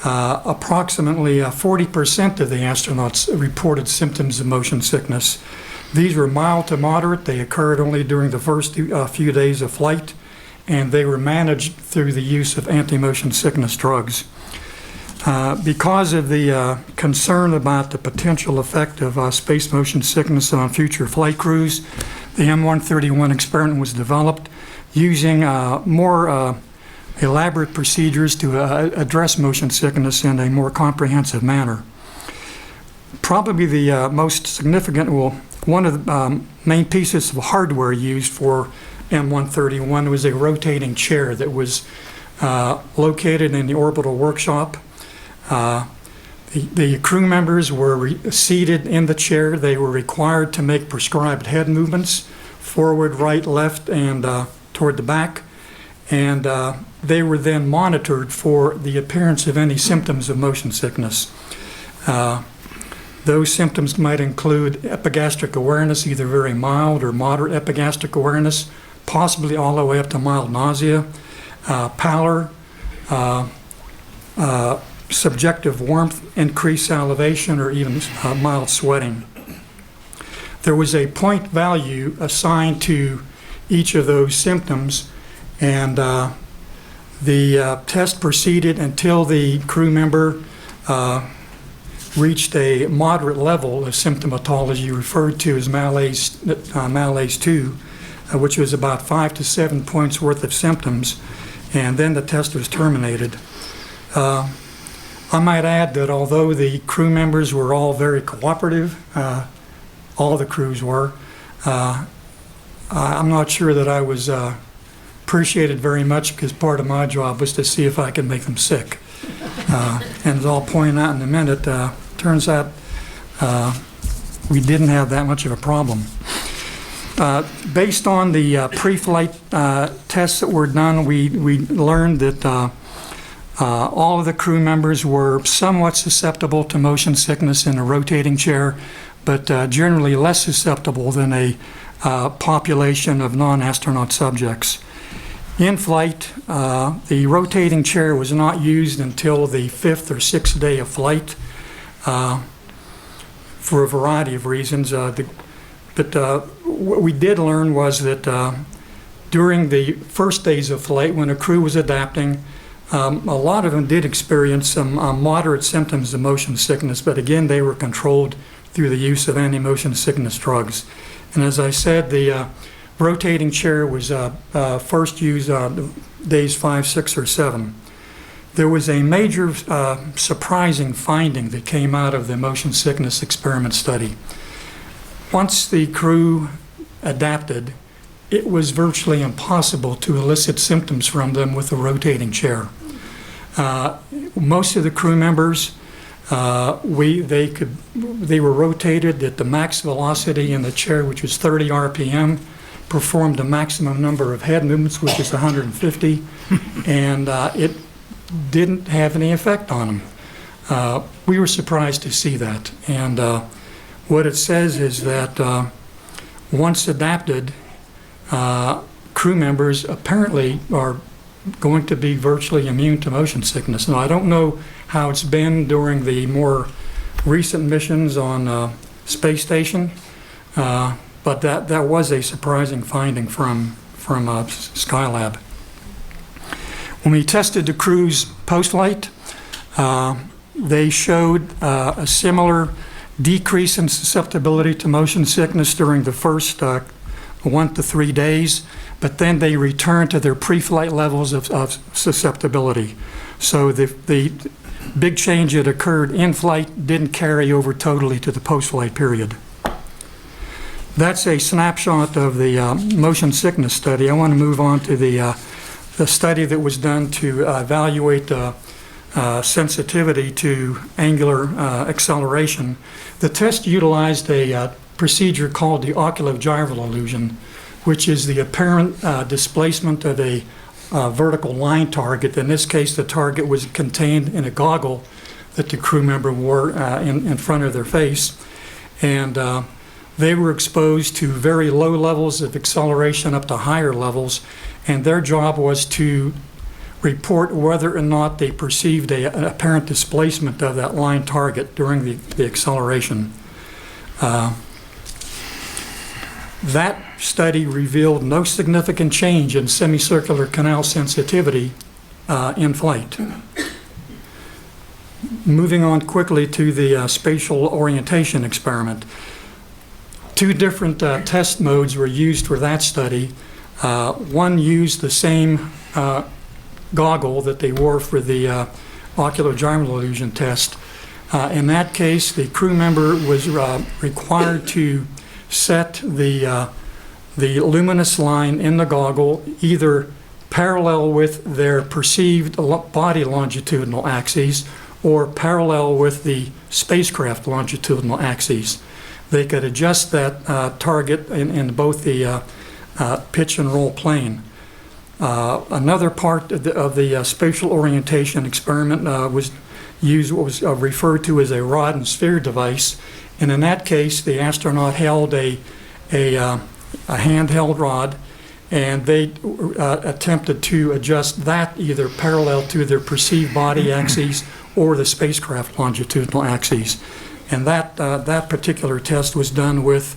approximately 40% of the astronauts reported symptoms of motion sickness. These were mild to moderate. They occurred only during the first few days of flight, and they were managed through the use of anti-motion sickness drugs. Because of the concern about the potential effect of space motion sickness on future flight crews, the M131 experiment was developed using more elaborate procedures to address motion sickness in a more comprehensive manner. Probably the most significant, well, one of the main pieces of hardware used for M131 was a rotating chair that was located in the orbital workshop. The crew members were seated in the chair. They were required to make prescribed head movements, forward, right, left, and toward the back. And they were then monitored for the appearance of any symptoms of motion sickness. Those symptoms might include epigastric awareness, either very mild or moderate epigastric awareness, possibly all the way up to mild nausea, pallor, subjective warmth, increased salivation, or even mild sweating. There was a point value assigned to each of those symptoms, and the test proceeded until the crew member reached a moderate level of symptomatology referred to as malaise 2, which was about 5 to 7 points worth of symptoms, and then the test was terminated. I might add that although the crew members were all very cooperative, all the crews were, I'm not sure that I was appreciated very much, because part of my job was to see if I could make them sick. And as I'll point out in a minute, turns out we didn't have that much of a problem. Based on the pre-flight tests that were done, we learned that all of the crew members were somewhat susceptible to motion sickness in a rotating chair, but generally less susceptible than a population of non-astronaut subjects. In flight, the rotating chair was not used until the 5th or 6th day of flight for a variety of reasons. But what we did learn was that during the first days of flight, when a crew was adapting, a lot of them did experience some moderate symptoms of motion sickness, but again, they were controlled through the use of anti-motion sickness drugs. And as I said, the rotating chair was first used days 5, 6, or 7. There was a major surprising finding that came out of the motion sickness experiment study. Once the crew adapted, it was virtually impossible to elicit symptoms from them with a rotating chair. Most of the crew members, they were rotated at the max velocity in the chair, which was 30 RPM, performed a maximum number of head movements, which is 150, and it didn't have any effect on them. We were surprised to see that, and what it says is that once adapted, crew members apparently are going to be virtually immune to motion sickness. Now, I don't know how it's been during the more recent missions on space station, but that was a surprising finding from Skylab. When we tested the crews post-flight, they showed a similar decrease in susceptibility to motion sickness during the first 1 to 3 days, but then they return to their pre-flight levels of susceptibility. So the big change that occurred in flight didn't carry over totally to the post-flight period. That's a snapshot of the motion sickness study. I want to move on to the study that was done to evaluate sensitivity to angular acceleration. The test utilized a procedure called the oculogyral illusion, which is the apparent displacement of a vertical line target. In this case, the target was contained in a goggle that the crew member wore in front of their face. And they were exposed to very low levels of acceleration up to higher levels, and their job was to report whether or not they perceived an apparent displacement of that line target during the acceleration. That study revealed no significant change in semicircular canal sensitivity in flight. Moving on quickly to the spatial orientation experiment. 2 different test modes were used for that study. One used the same goggle that they wore for the oculogyral illusion test. In that case, the crew member was required to set the luminous line in the goggle either parallel with their perceived body longitudinal axes or parallel with the spacecraft longitudinal axes. They could adjust that target in both the pitch and roll plane. Another part of the spatial orientation experiment was referred to as a rod and sphere device. And in that case, the astronaut held a handheld rod, and they attempted to adjust that either parallel to their perceived body axes or the spacecraft longitudinal axes. And that particular test was done with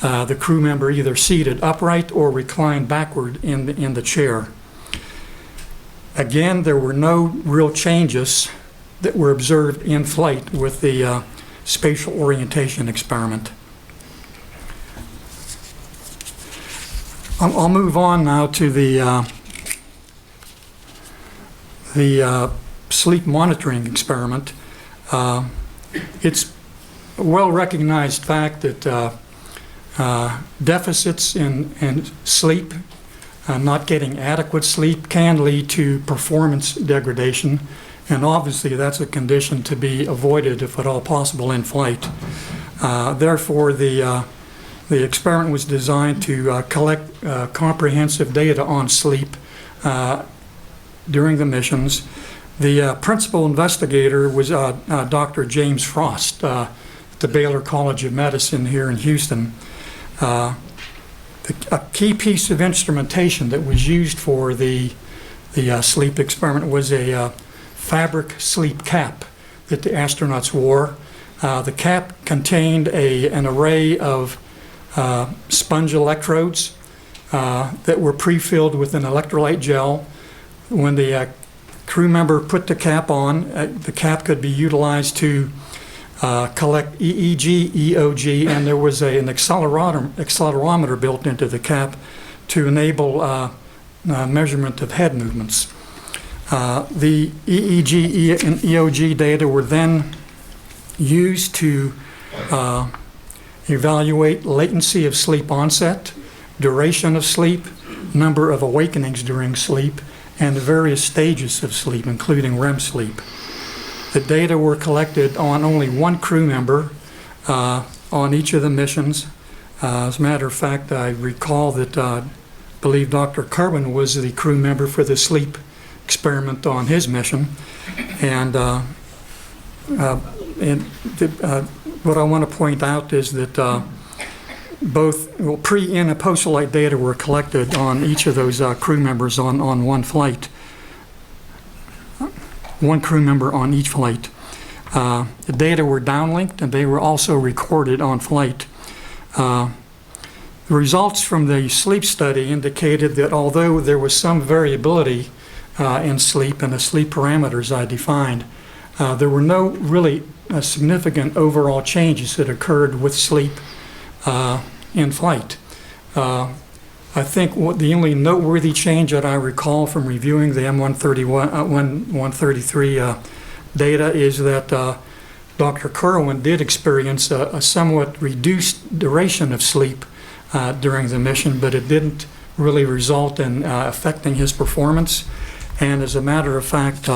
the crew member either seated upright or reclined backward in the chair. Again, there were no real changes that were observed in flight with the spatial orientation experiment. I'll move on now to the sleep monitoring experiment. It's a well-recognized fact that deficits in sleep, not getting adequate sleep, can lead to performance degradation, and obviously that's a condition to be avoided if at all possible in flight. Therefore, the experiment was designed to collect comprehensive data on sleep during the missions. The principal investigator was Dr. James Frost at the Baylor College of Medicine here in Houston. A key piece of instrumentation that was used for the sleep experiment was a fabric sleep cap that the astronauts wore. The cap contained an array of sponge electrodes that were pre-filled with an electrolyte gel. When the crew member put the cap on, the cap could be utilized to collect EEG, EOG, and there was an accelerometer built into the cap to enable measurement of head movements. The EEG and EOG data were then used to evaluate latency of sleep onset, duration of sleep, number of awakenings during sleep, and the various stages of sleep, including REM sleep. The data were collected on only one crew member on each of the missions. As a matter of fact, I recall that I believe Dr. Kerwin was the crew member for the sleep experiment on his mission. And what I want to point out is that both pre- and post-flight data were collected on each of those crew members on one flight. One crew member on each flight. The data were downlinked and they were also recorded on flight. The results from the sleep study indicated that although there was some variability in sleep and the sleep parameters I defined, There were no really significant overall changes that occurred with sleep in flight. I think the only noteworthy change that I recall from reviewing the M133 data is that Dr. Kerwin did experience a somewhat reduced duration of sleep during the mission, but it didn't really result in affecting his performance. And as a matter of fact,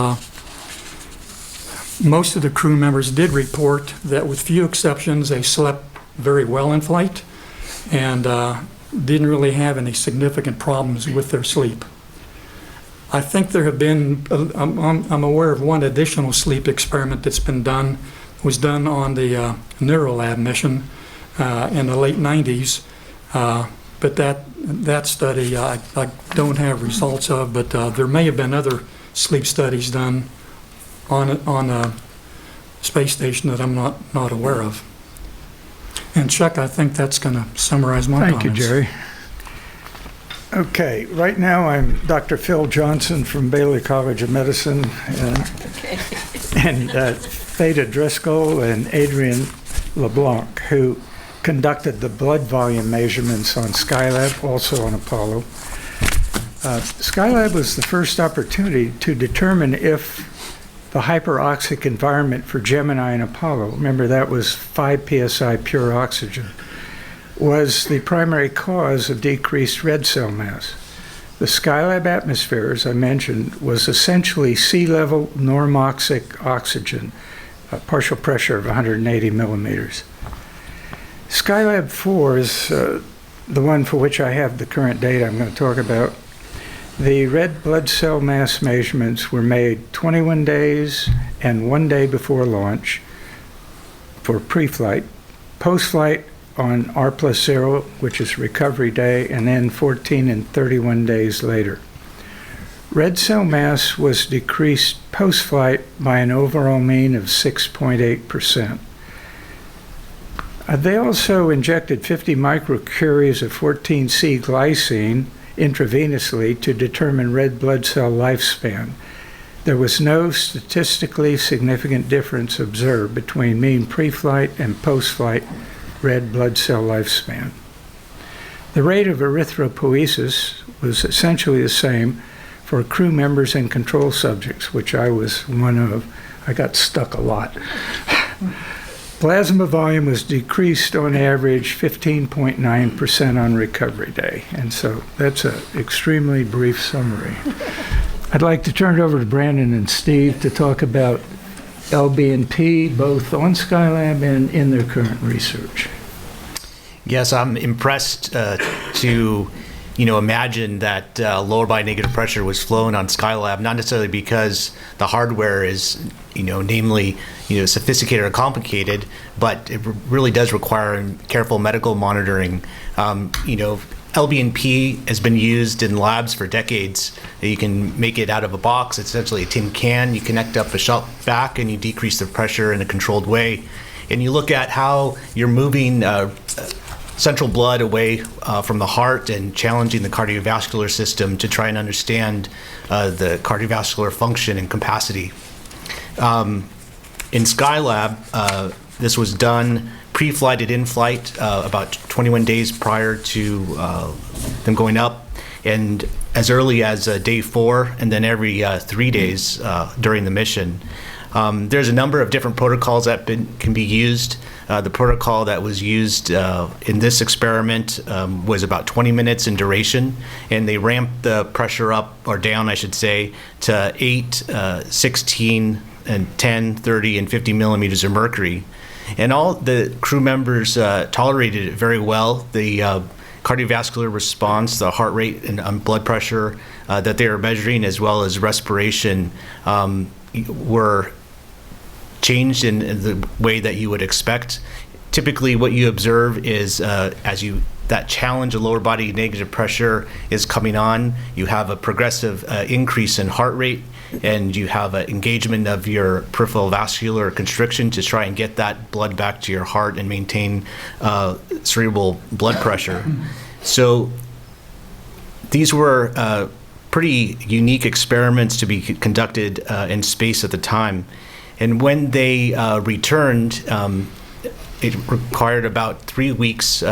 most of the crew members did report that, with few exceptions, they slept very well in flight and didn't really have any significant problems with their sleep. I think there have been, I'm aware of one additional sleep experiment that's been done, was done on the Neurolab mission in the late 90s, but that study I don't have results of, but there may have been other sleep studies done on a space station that I'm not aware of. And Chuck, I think that's going to summarize my comments. Thank you, Jerry. Okay, right now I'm Dr. Phil Johnson from Baylor College of Medicine, and Theda Driscoll and Adrian LeBlanc, who conducted the blood volume measurements on Skylab, also on Apollo. Skylab was the first opportunity to determine if the hyperoxic environment for Gemini and Apollo, remember that was 5 psi pure oxygen, was the primary cause of decreased red cell mass. The Skylab atmosphere, as I mentioned, was essentially sea level normoxic oxygen, a partial pressure of 180 millimeters. Skylab 4 is the one for which I have the current data I'm going to talk about. The red blood cell mass measurements were made 21 days and 1 day before launch for pre-flight, post-flight on R+0, which is recovery day, and then 14 and 31 days later. Red cell mass was decreased post-flight by an overall mean of 6.8%. They also injected 50 microcuries of 14C glycine intravenously to determine red blood cell lifespan. There was no statistically significant difference observed between mean pre-flight and post-flight red blood cell lifespan. The rate of erythropoiesis was essentially the same for crew members and control subjects, which I was one of. I got stuck a lot. Plasma volume was decreased on average 15.9% on recovery day. And so that's an extremely brief summary. I'd like to turn it over to Brandon and Steve to talk about LB&P, both on Skylab and in their current research. Yes, I'm impressed to imagine that lower body negative pressure was flown on Skylab, not necessarily because the hardware is, namely, sophisticated or complicated, but it really does require careful medical monitoring. LB&P has been used in labs for decades. You can make it out of a box. It's essentially a tin can. You connect up a shop vac and you decrease the pressure in a controlled way. And you look at how you're moving central blood away from the heart and challenging the cardiovascular system to try and understand the cardiovascular function and capacity. In Skylab, this was done pre-flight and in-flight about 21 days prior to them going up, and as early as day 4, and then every 3 days during the mission. There's a number of different protocols that can be used. The protocol that was used in this experiment was about 20 minutes in duration, and they ramped the pressure up, or down I should say, to 8, 16, and 10, 30, and 50 millimeters of mercury. And all the crew members tolerated it very well. The cardiovascular response, the heart rate and blood pressure that they were measuring, as well as respiration, were changed in the way that you would expect. Typically what you observe is that challenge of lower body negative pressure is coming on, you have a progressive increase in heart rate, and you have an engagement of your peripheral vascular constriction to try and get that blood back to your heart and maintain cerebral blood pressure. So these were pretty unique experiments to be conducted in space at the time. And when they returned, it required about 3 weeks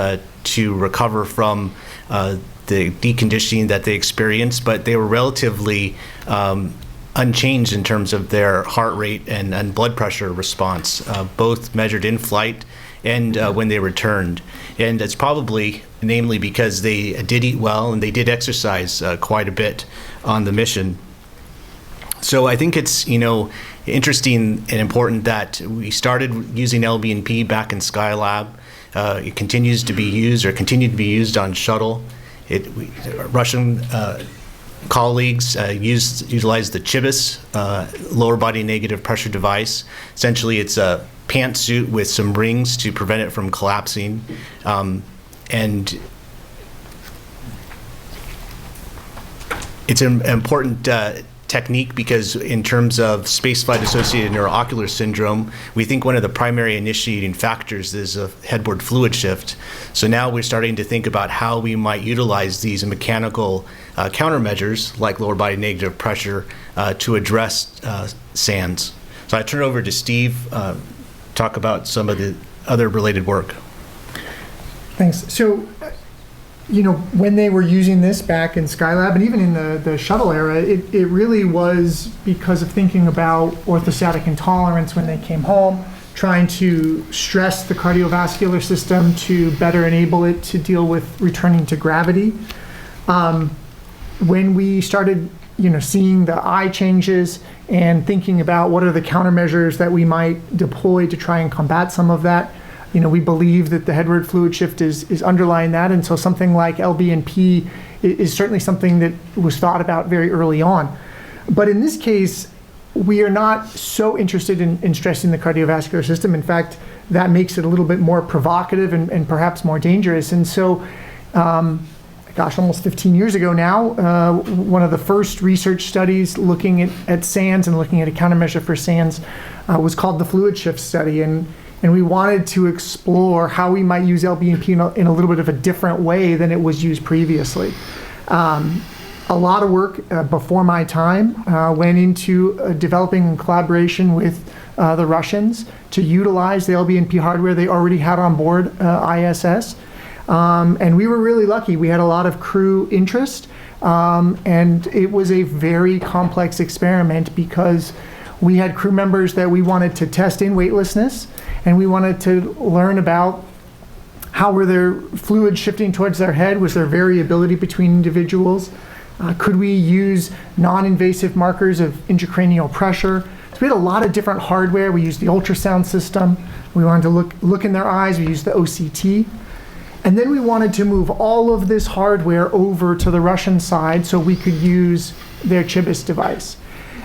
to recover from the deconditioning that they experienced, but they were relatively unchanged in terms of their heart rate and blood pressure response, both measured in flight and when they returned. And it's probably namely because they did eat well and they did exercise quite a bit on the mission. So I think it's, interesting and important that we started using LBNP back in Skylab. It continues to be used, or continued to be used on shuttle. Russian colleagues utilize the Chibis lower body negative pressure device. Essentially, it's a pantsuit with some rings to prevent it from collapsing. And it's an important technique because in terms of spaceflight-associated neuroocular syndrome, we think one of the primary initiating factors is a headward fluid shift. So now we're starting to think about how we might utilize these mechanical countermeasures like lower body negative pressure to address SANS. So I turn it over to Steve, talk about some of the other related work. Thanks. So, when they were using this back in Skylab and even in the shuttle era, it really was because of thinking about orthostatic intolerance when they came home, trying to stress the cardiovascular system to better enable it to deal with returning to gravity. When we started, seeing the eye changes and thinking about what are the countermeasures that we might deploy to try and combat some of that, we believe that the headward fluid shift is underlying that, and so something like LBNP is certainly something that was thought about very early on. But in this case, we are not so interested in stressing the cardiovascular system. In fact, that makes it a little bit more provocative and perhaps more dangerous. And so, almost 15 years ago now, one of the first research studies looking at SANS and looking at a countermeasure for SANS was called the Fluid Shift Study. And we wanted to explore how we might use LBNP in a little bit of a different way than it was used previously. A lot of work before my time went into developing in collaboration with the Russians to utilize the LBNP hardware they already had on board ISS. And we were really lucky. We had a lot of crew interest, and it was a very complex experiment because we had crew members that we wanted to test in weightlessness, and we wanted to learn about how were their fluids shifting towards their head, was there variability between individuals, could we use non-invasive markers of intracranial pressure. So we had a lot of different hardware. We used the ultrasound system. We wanted to look in their eyes. We used the OCT. And then we wanted to move all of this hardware over to the Russian side so we could use their Chibis device.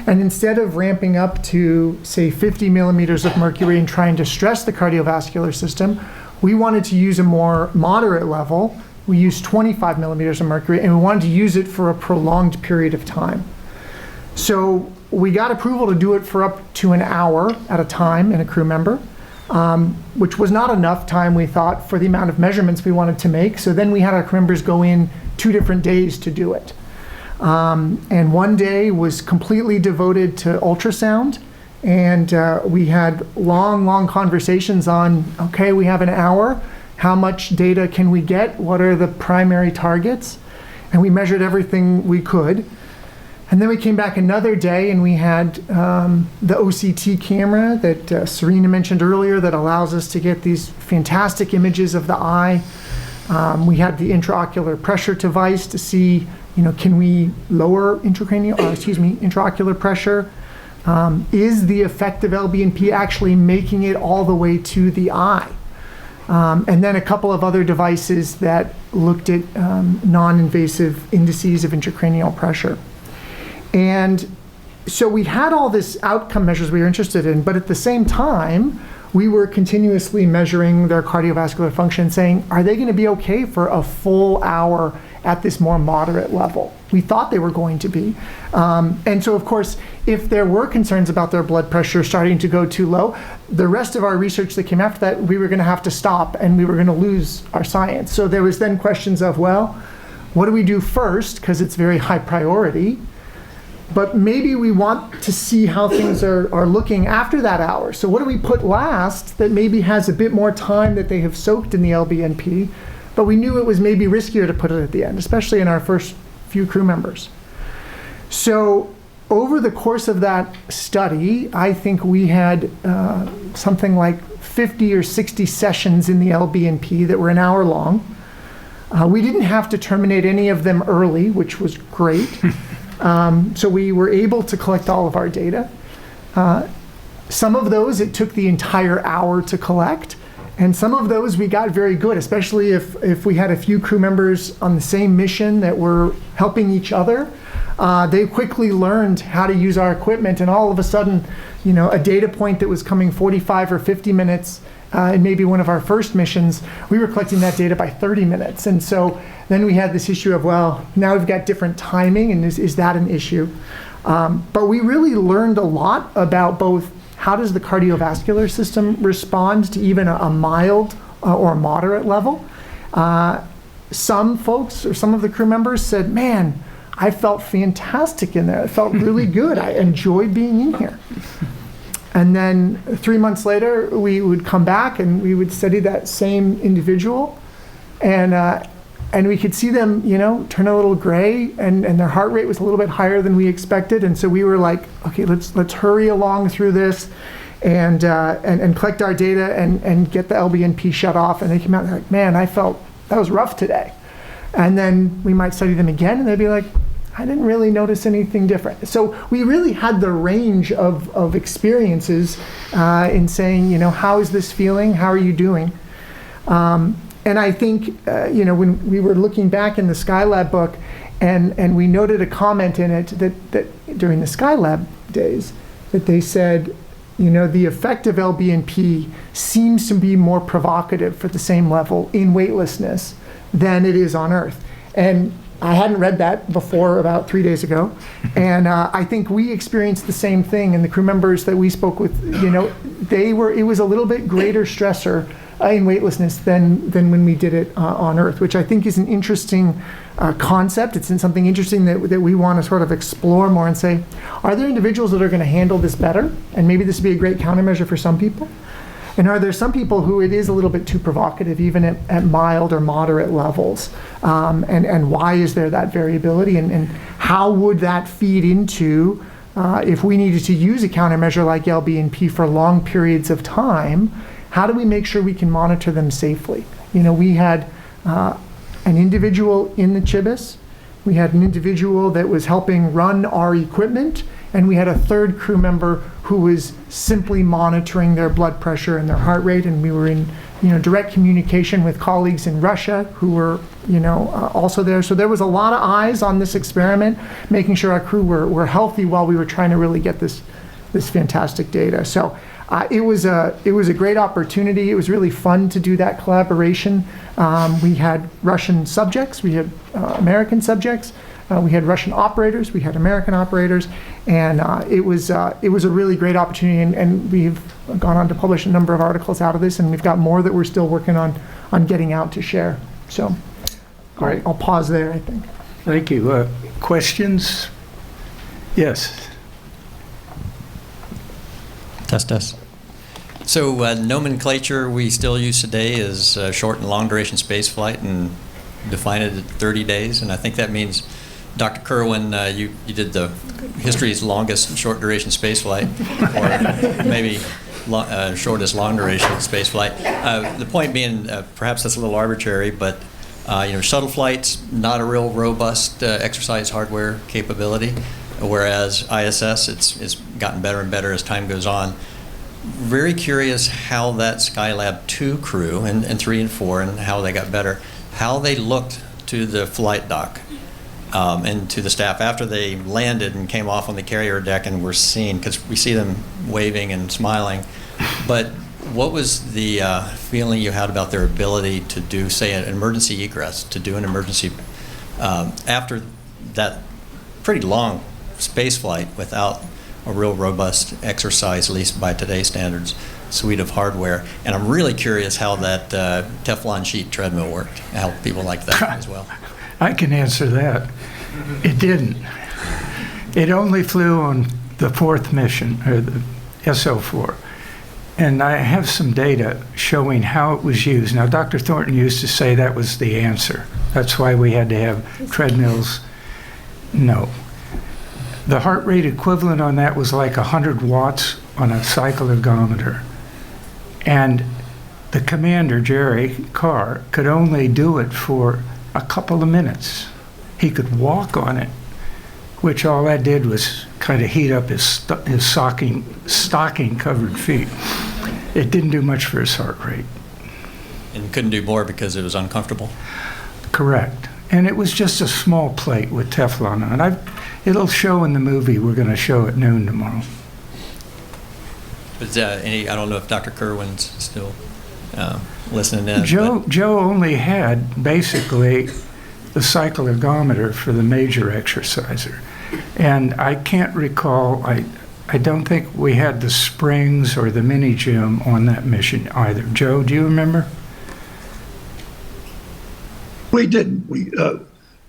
And instead of ramping up to, say, 50 millimeters of mercury and trying to stress the cardiovascular system, we wanted to use a more moderate level. We used 25 millimeters of mercury, and we wanted to use it for a prolonged period of time. So we got approval to do it for up to an hour at a time in a crew member, which was not enough time, we thought, for the amount of measurements we wanted to make. So then we had our crew members go in 2 different days to do it. And one day was completely devoted to ultrasound, and we had long conversations on, okay, we have an hour, how much data can we get, what are the primary targets, and we measured everything we could. And then we came back another day and we had the OCT camera that Serena mentioned earlier that allows us to get these fantastic images of the eye. We had the intraocular pressure device to see, can we lower intraocular pressure? Is the effect of LBNP actually making it all the way to the eye? And then a couple of other devices that looked at non-invasive indices of intracranial pressure. And so we had all this outcome measures we were interested in, but at the same time, we were continuously measuring their cardiovascular function, saying, are they going to be okay for a full hour at this more moderate level? We thought they were going to be. And so, of course, if there were concerns about their blood pressure starting to go too low, the rest of our research that came after that, we were going to have to stop and we were going to lose our science. So there was then questions of, well, what do we do first? Because it's very high priority. but maybe we want to see how things are looking after that hour. So what do we put last that maybe has a bit more time that they have soaked in the LBNP, but we knew it was maybe riskier to put it at the end, especially in our first few crew members. So over the course of that study, I think we had something like 50 or 60 sessions in the LBNP that were an hour long. We didn't have to terminate any of them early, which was great. So we were able to collect all of our data. Some of those, it took the entire hour to collect. And some of those we got very good, especially if we had a few crew members on the same mission that were helping each other. They quickly learned how to use our equipment, and all of a sudden, a data point that was coming 45 or 50 minutes in maybe one of our first missions, we were collecting that data by 30 minutes. And so then we had this issue of, well, now we've got different timing, and is that an issue? But we really learned a lot about both how does the cardiovascular system respond to even a mild or moderate level. Some folks, or some of the crew members said, man, I felt fantastic in there. It felt really good. I enjoyed being in here. And then 3 months later, we would come back and we would study that same individual, and we could see them, turn a little gray, and their heart rate was a little bit higher than we expected. And so we were like, okay, let's hurry along through this, and collect our data and get the LBNP shut off. And they came out and they're like, man, I felt that was rough today. And then we might study them again, and they'd be like, I didn't really notice anything different. So we really had the range of experiences in saying, how is this feeling? How are you doing? And I think, when we were looking back in the Skylab book, and we noted a comment in it that during the Skylab days, that they said, the effect of LBNP seems to be more provocative for the same level in weightlessness than it is on Earth. And I hadn't read that before about 3 days ago. And I think we experienced the same thing, and the crew members that we spoke with, it was a little bit greater stressor in weightlessness than when we did it on Earth, which I think is an interesting concept. It's something interesting that we want to sort of explore more and say, are there individuals that are going to handle this better? And maybe this would be a great countermeasure for some people. And are there some people who it is a little bit too provocative, even at mild or moderate levels? And why is there that variability? And how would that feed into, if we needed to use a countermeasure like LBNP for long periods of time, how do we make sure we can monitor them safely? We had an individual in the Chibis, we had an individual that was helping run our equipment, and we had a third crew member who was simply monitoring their blood pressure and their heart rate. And we were in direct communication with colleagues in Russia who were also there. So there was a lot of eyes on this experiment, making sure our crew were healthy while we were trying to really get this fantastic data. So it was a great opportunity. It was really fun to do that collaboration. We had Russian subjects, we had American subjects, we had Russian operators, we had American operators, and it was a really great opportunity. And we've gone on to publish a number of articles out of this, and we've got more that we're still working on getting out to share. So Great. I'll pause there, I think. Thank you. Questions? Yes. Test. So nomenclature we still use today is short and long duration space flight, and define it at 30 days. And I think that means, Dr. Kerwin, you did the history's longest short duration space flight, or maybe shortest long duration space flight. The point being, perhaps that's a little arbitrary, but shuttle flights, not a real robust exercise hardware capability, whereas ISS, it's gotten better and better as time goes on. Very curious how that Skylab 2 crew, and 3 and 4, and how they got better, how they looked to the flight dock and to the staff after they landed and came off on the carrier deck and were seen, because we see them waving and smiling. But what was the feeling you had about their ability to do, say, an emergency egress, to do an emergency after that pretty long space flight without a real robust exercise, at least by today's standards, suite of hardware? And I'm really curious how that Teflon sheet treadmill worked, how people like that as well. I can answer that. It didn't. It only flew on the fourth mission, or the SO4. And I have some data showing how it was used. Now, Dr. Thornton used to say that was the answer. That's why we had to have treadmills. No. The heart rate equivalent on that was like 100 watts on a cycle ergometer. And the commander, Jerry Carr, could only do it for a couple of minutes. He could walk on it, which all that did was kind of heat up his stocking-covered feet. It didn't do much for his heart rate. And couldn't do more because it was uncomfortable? Correct. And it was just a small plate with Teflon on it. It'll show in the movie we're going to show at noon tomorrow. But I don't know if Dr. Kerwin's still listening in. Joe only had basically the cycle ergometer for the major exerciser. And I can't recall, I don't think we had the springs or the mini gym on that mission either. Joe, do you remember? We didn't.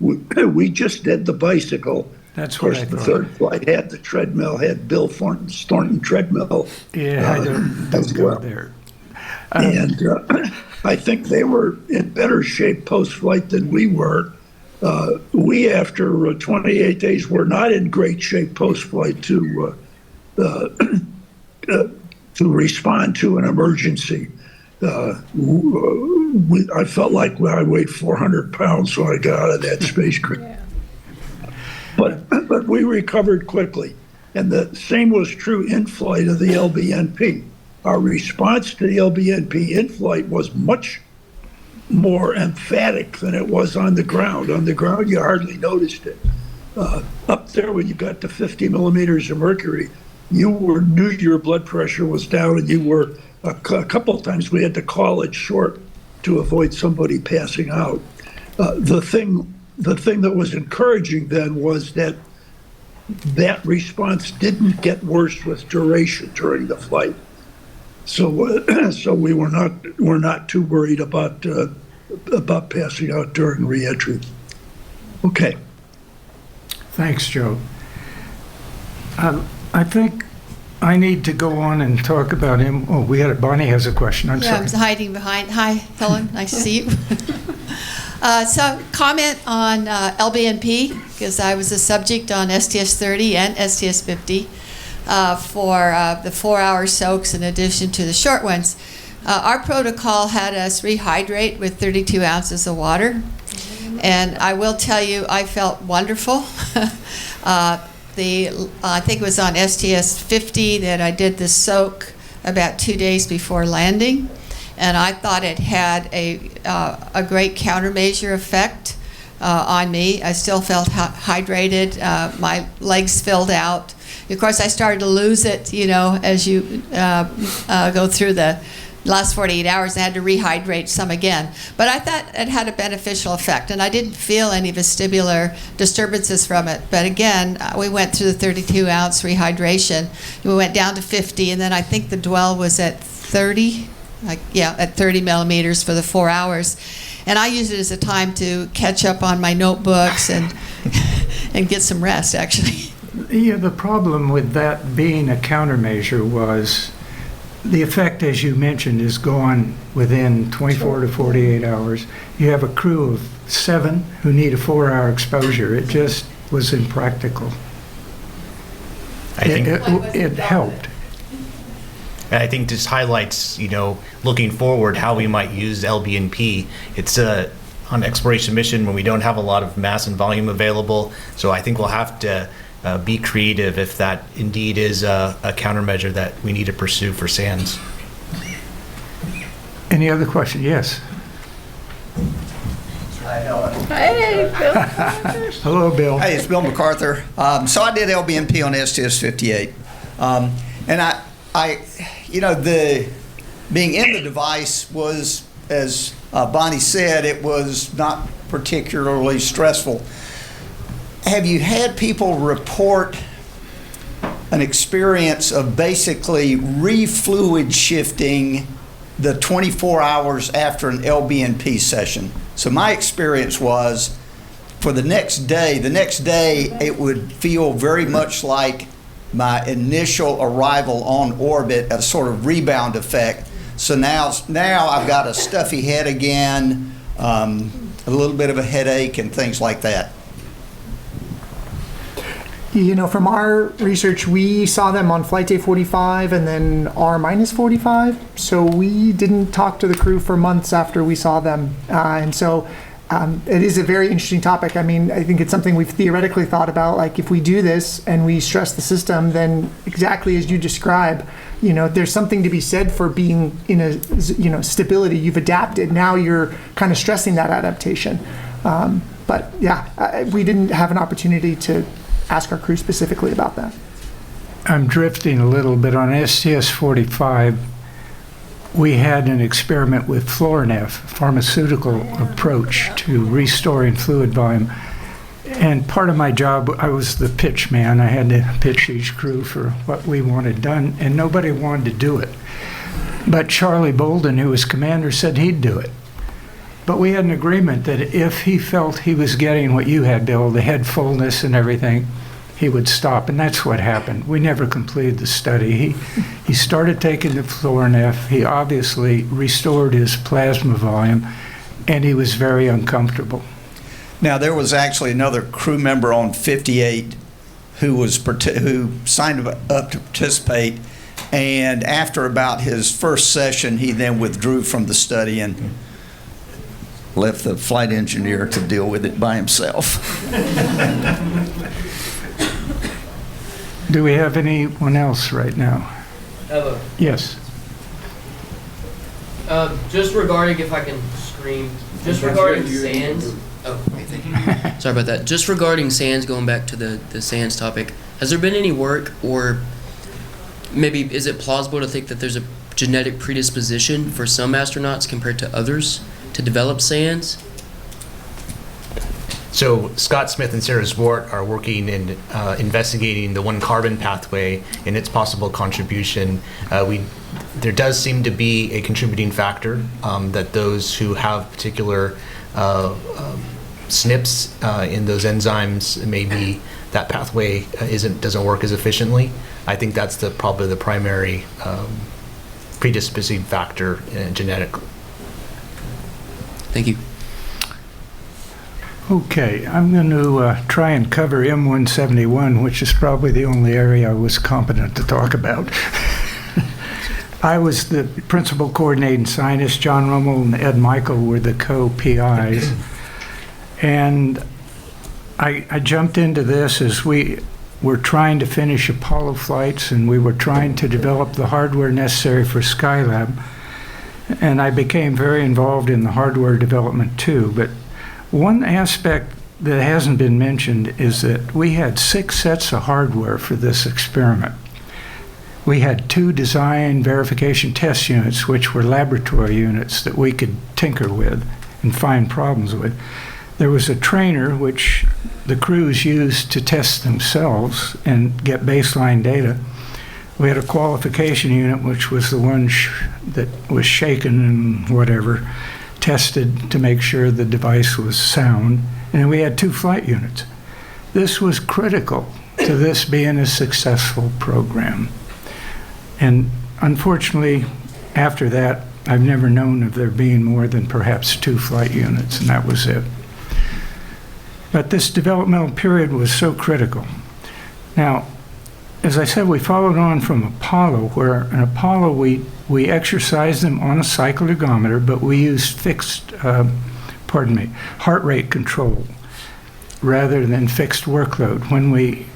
We just did the bicycle. That's of course, what I the thought. third flight had the treadmill, had Bill Thornton treadmill. Yeah, I don't go there. And I think they were in better shape post-flight than we were. We, after 28 days, were not in great shape post-flight to respond to an emergency. I felt like I weighed 400 pounds when I got out of that spacecraft. Yeah. But we recovered quickly. And the same was true in flight of the LBNP. Our response to the LBNP in flight was much more emphatic than it was on the ground. On the ground, you hardly noticed it. Up there, when you got to 50 millimeters of mercury, you knew your blood pressure was down, and you were, a couple of times we had to call it short to avoid somebody passing out. The thing that was encouraging then was that response didn't get worse with duration during the flight. So we're not too worried about passing out during reentry. Okay. Thanks, Joe. I think I need to go on and talk about him. Oh, Bonnie has a question. I'm Yeah, I sorry. was hiding behind. Hi, Helen. Nice to see you. So, comment on LBNP, because I was a subject on STS-30 and STS-50 for the 4-hour soaks in addition to the short ones. Our protocol had us rehydrate with 32 ounces of water. And I will tell you, I felt wonderful. I think it was on STS-50 that I did the soak about 2 days before landing. And I thought it had a great countermeasure effect on me. I still felt hydrated. My legs filled out. Of course, I started to lose it, as you go through the last 48 hours. I had to rehydrate some again. But I thought it had a beneficial effect, and I didn't feel any vestibular disturbances from it. But again, we went through the 32-ounce rehydration. We went down to 50, and then I think the dwell was at 30. At 30 millimeters for the 4 hours. And I used it as a time to catch up on my notebooks and get some rest, actually. Yeah, the problem with that being a countermeasure was the effect, as you mentioned, is gone within 24 to 48 hours. You have a crew of 7 who need a 4-hour exposure. It just was impractical. It helped. I think this highlights, looking forward, how we might use LBNP. It's on exploration mission when we don't have a lot of mass and volume available. So I think we'll have to be creative if that indeed is a countermeasure that we need to pursue for SANS. Any other question? Yes. Hey, Bill. Hello, Bill. Hey, it's Bill MacArthur. So I did LBNP on STS-58. And the being in the device was, as Bonnie said, it was not particularly stressful. Have you had people report an experience of basically refluid shifting the 24 hours after an LBNP session? So my experience was for the next day, it would feel very much like my initial arrival on orbit, a sort of rebound effect. So now I've got a stuffy head again, a little bit of a headache and things like that. You know, from our research, we saw them on flight day 45 and then R minus 45. So we didn't talk to the crew for months after we saw them. And so it is a very interesting topic. I mean, I think it's something we've theoretically thought about. Like, if we do this and we stress the system, then exactly as you describe, you know, there's something to be said for being in a, you know, stability. You've adapted. Now you're kind of stressing that adaptation. But yeah, we didn't have an opportunity to ask our crew specifically about that. I'm drifting a little bit. On STS-45, we had an experiment with Florinef, pharmaceutical approach to restoring fluid volume. And part of my job, I was the pitch man. I had to pitch each crew for what we wanted done, and nobody wanted to do it. But Charlie Bolden, who was commander, said he'd do it. But we had an agreement that if he felt he was getting what you had, Bill, the head fullness and everything, he would stop, and that's what happened. We never completed the study. He started taking the Florinef. He obviously restored his plasma volume, and he was very uncomfortable. Now, there was actually another crew member on 58 who signed up to participate, and after about his first session, he then withdrew from the study and left the flight engineer to deal with it by himself. Do we have anyone else right now? Hello. Yes. Just regarding, if I can scream, just regarding SANS. Oh, okay, thank you. Sorry about that. Just regarding SANS, going back to the SANS topic, has there been any work, or maybe is it plausible to think that there's a genetic predisposition for some astronauts compared to others to develop SANS? So Scott Smith and Sarah Zwart are working in investigating the one carbon pathway and its possible contribution. There does seem to be a contributing factor that those who have particular SNPs in those enzymes, maybe that pathway doesn't work as efficiently. I think that's probably the primary predisposing factor genetically. Thank you. Okay, I'm going to try and cover M171, which is probably the only area I was competent to talk about. I was the principal coordinating scientist. John Rummel and Ed Michael were the co-PIs. And I jumped into this as we were trying to finish Apollo flights, and we were trying to develop the hardware necessary for Skylab. And I became very involved in the hardware development too. But one aspect that hasn't been mentioned is that we had 6 sets of hardware for this experiment. We had 2 design verification test units, which were laboratory units that we could tinker with and find problems with. There was a trainer, which the crews used to test themselves and get baseline data. We had a qualification unit, which was the one that was shaken and whatever, tested to make sure the device was sound. And we had 2 flight units. This was critical to this being a successful program. And unfortunately, after that, I've never known of there being more than perhaps 2 flight units, and that was it. But this developmental period was so critical. Now, as I said, we followed on from Apollo, where in Apollo we exercised them on a cycloergometer, but we used fixed, heart rate control rather than fixed workload. When we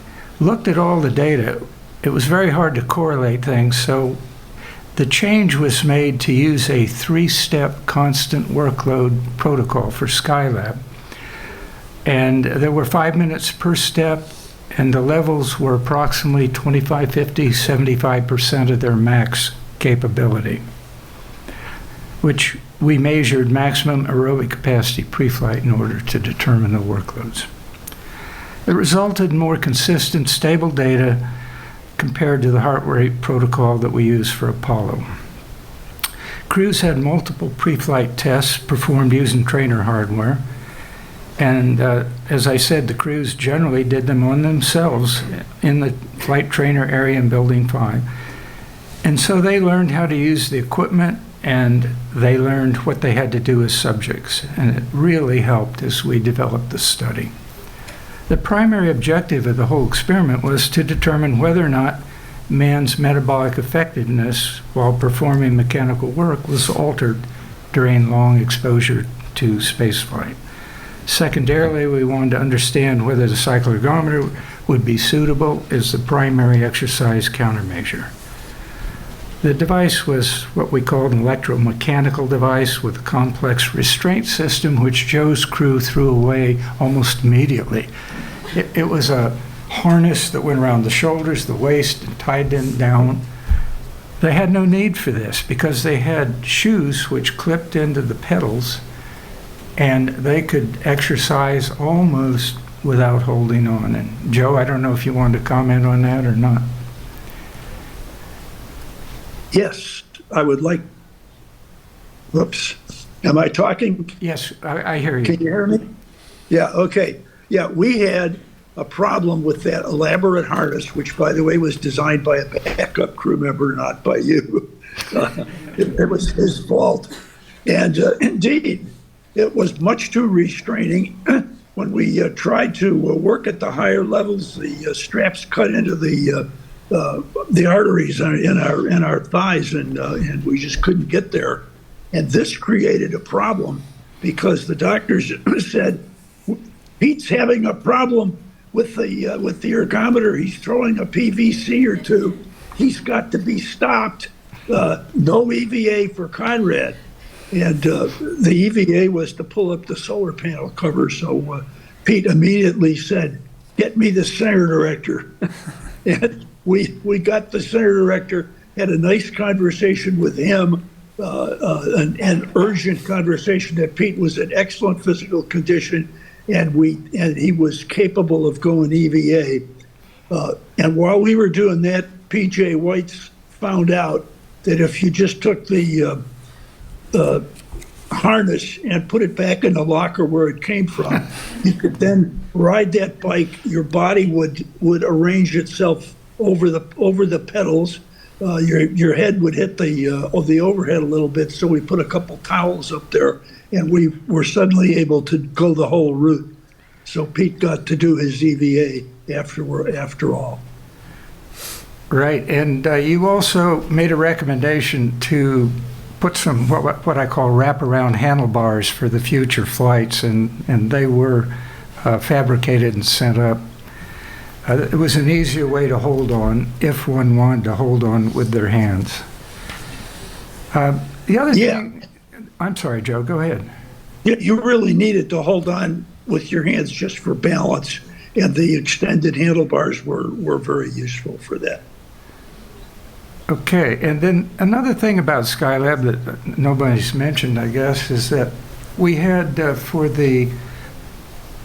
looked at all the data, it was very hard to correlate things, so the change was made to use a 3-step constant workload protocol for Skylab. And there were 5 minutes per step, and the levels were approximately 25, 50, 75% of their max capability, which we measured maximum aerobic capacity pre-flight in order to determine the workloads. It resulted in more consistent, stable data compared to the heart rate protocol that we used for Apollo. Crews had multiple pre-flight tests performed using trainer hardware, And as I said, the crews generally did them on themselves in the flight trainer area in Building 5. And so they learned how to use the equipment, and they learned what they had to do as subjects. And it really helped as we developed the study. The primary objective of the whole experiment was to determine whether or not man's metabolic effectiveness while performing mechanical work was altered during long exposure to spaceflight. Secondarily, we wanted to understand whether the cyclic ergometer would be suitable as the primary exercise countermeasure. The device was what we called an electromechanical device with a complex restraint system, which Joe's crew threw away almost immediately. It was a harness that went around the shoulders, the waist, and tied them down. They had no need for this because they had shoes which clipped into the pedals, and they could exercise almost without holding on. And Joe, I don't know if you wanted to comment on that or not. Yes, I would like, whoops, am I talking? Yes, I hear you. Can you hear me? Yeah, okay. Yeah, we had a problem with that elaborate harness, which, by the way, was designed by a backup crew member, not by you. It was his fault. And indeed, it was much too restraining. When we tried to work at the higher levels, the straps cut into the arteries in our thighs, and we just couldn't get there. And this created a problem because the doctors said, Pete's having a problem with the ergometer. He's throwing a PVC or two. He's got to be stopped. No EVA for Conrad. And the EVA was to pull up the solar panel cover. So Pete immediately said, "Get me the center director." And we got the center director, had a nice conversation with him, an urgent conversation that Pete was in excellent physical condition, and he was capable of going EVA. And while we were doing that, PJ Whites found out that if you just took the harness and put it back in the locker where it came from, you could then ride that bike. Your body would arrange itself over the pedals. Your head would hit the overhead a little bit. So we put a couple towels up there, and we were suddenly able to go the whole route. So Pete got to do his EVA after all. Right, and you also made a recommendation to put some what I call wraparound handlebars for the future flights, and they were fabricated and sent up. It was an easier way to hold on if one wanted to hold on with their hands. The other thing, I'm sorry, Joe, go ahead. You really needed to hold on with your hands just for balance, and the extended handlebars were very useful for that. Okay, and then another thing about Skylab that nobody's mentioned, I guess, is that we had for the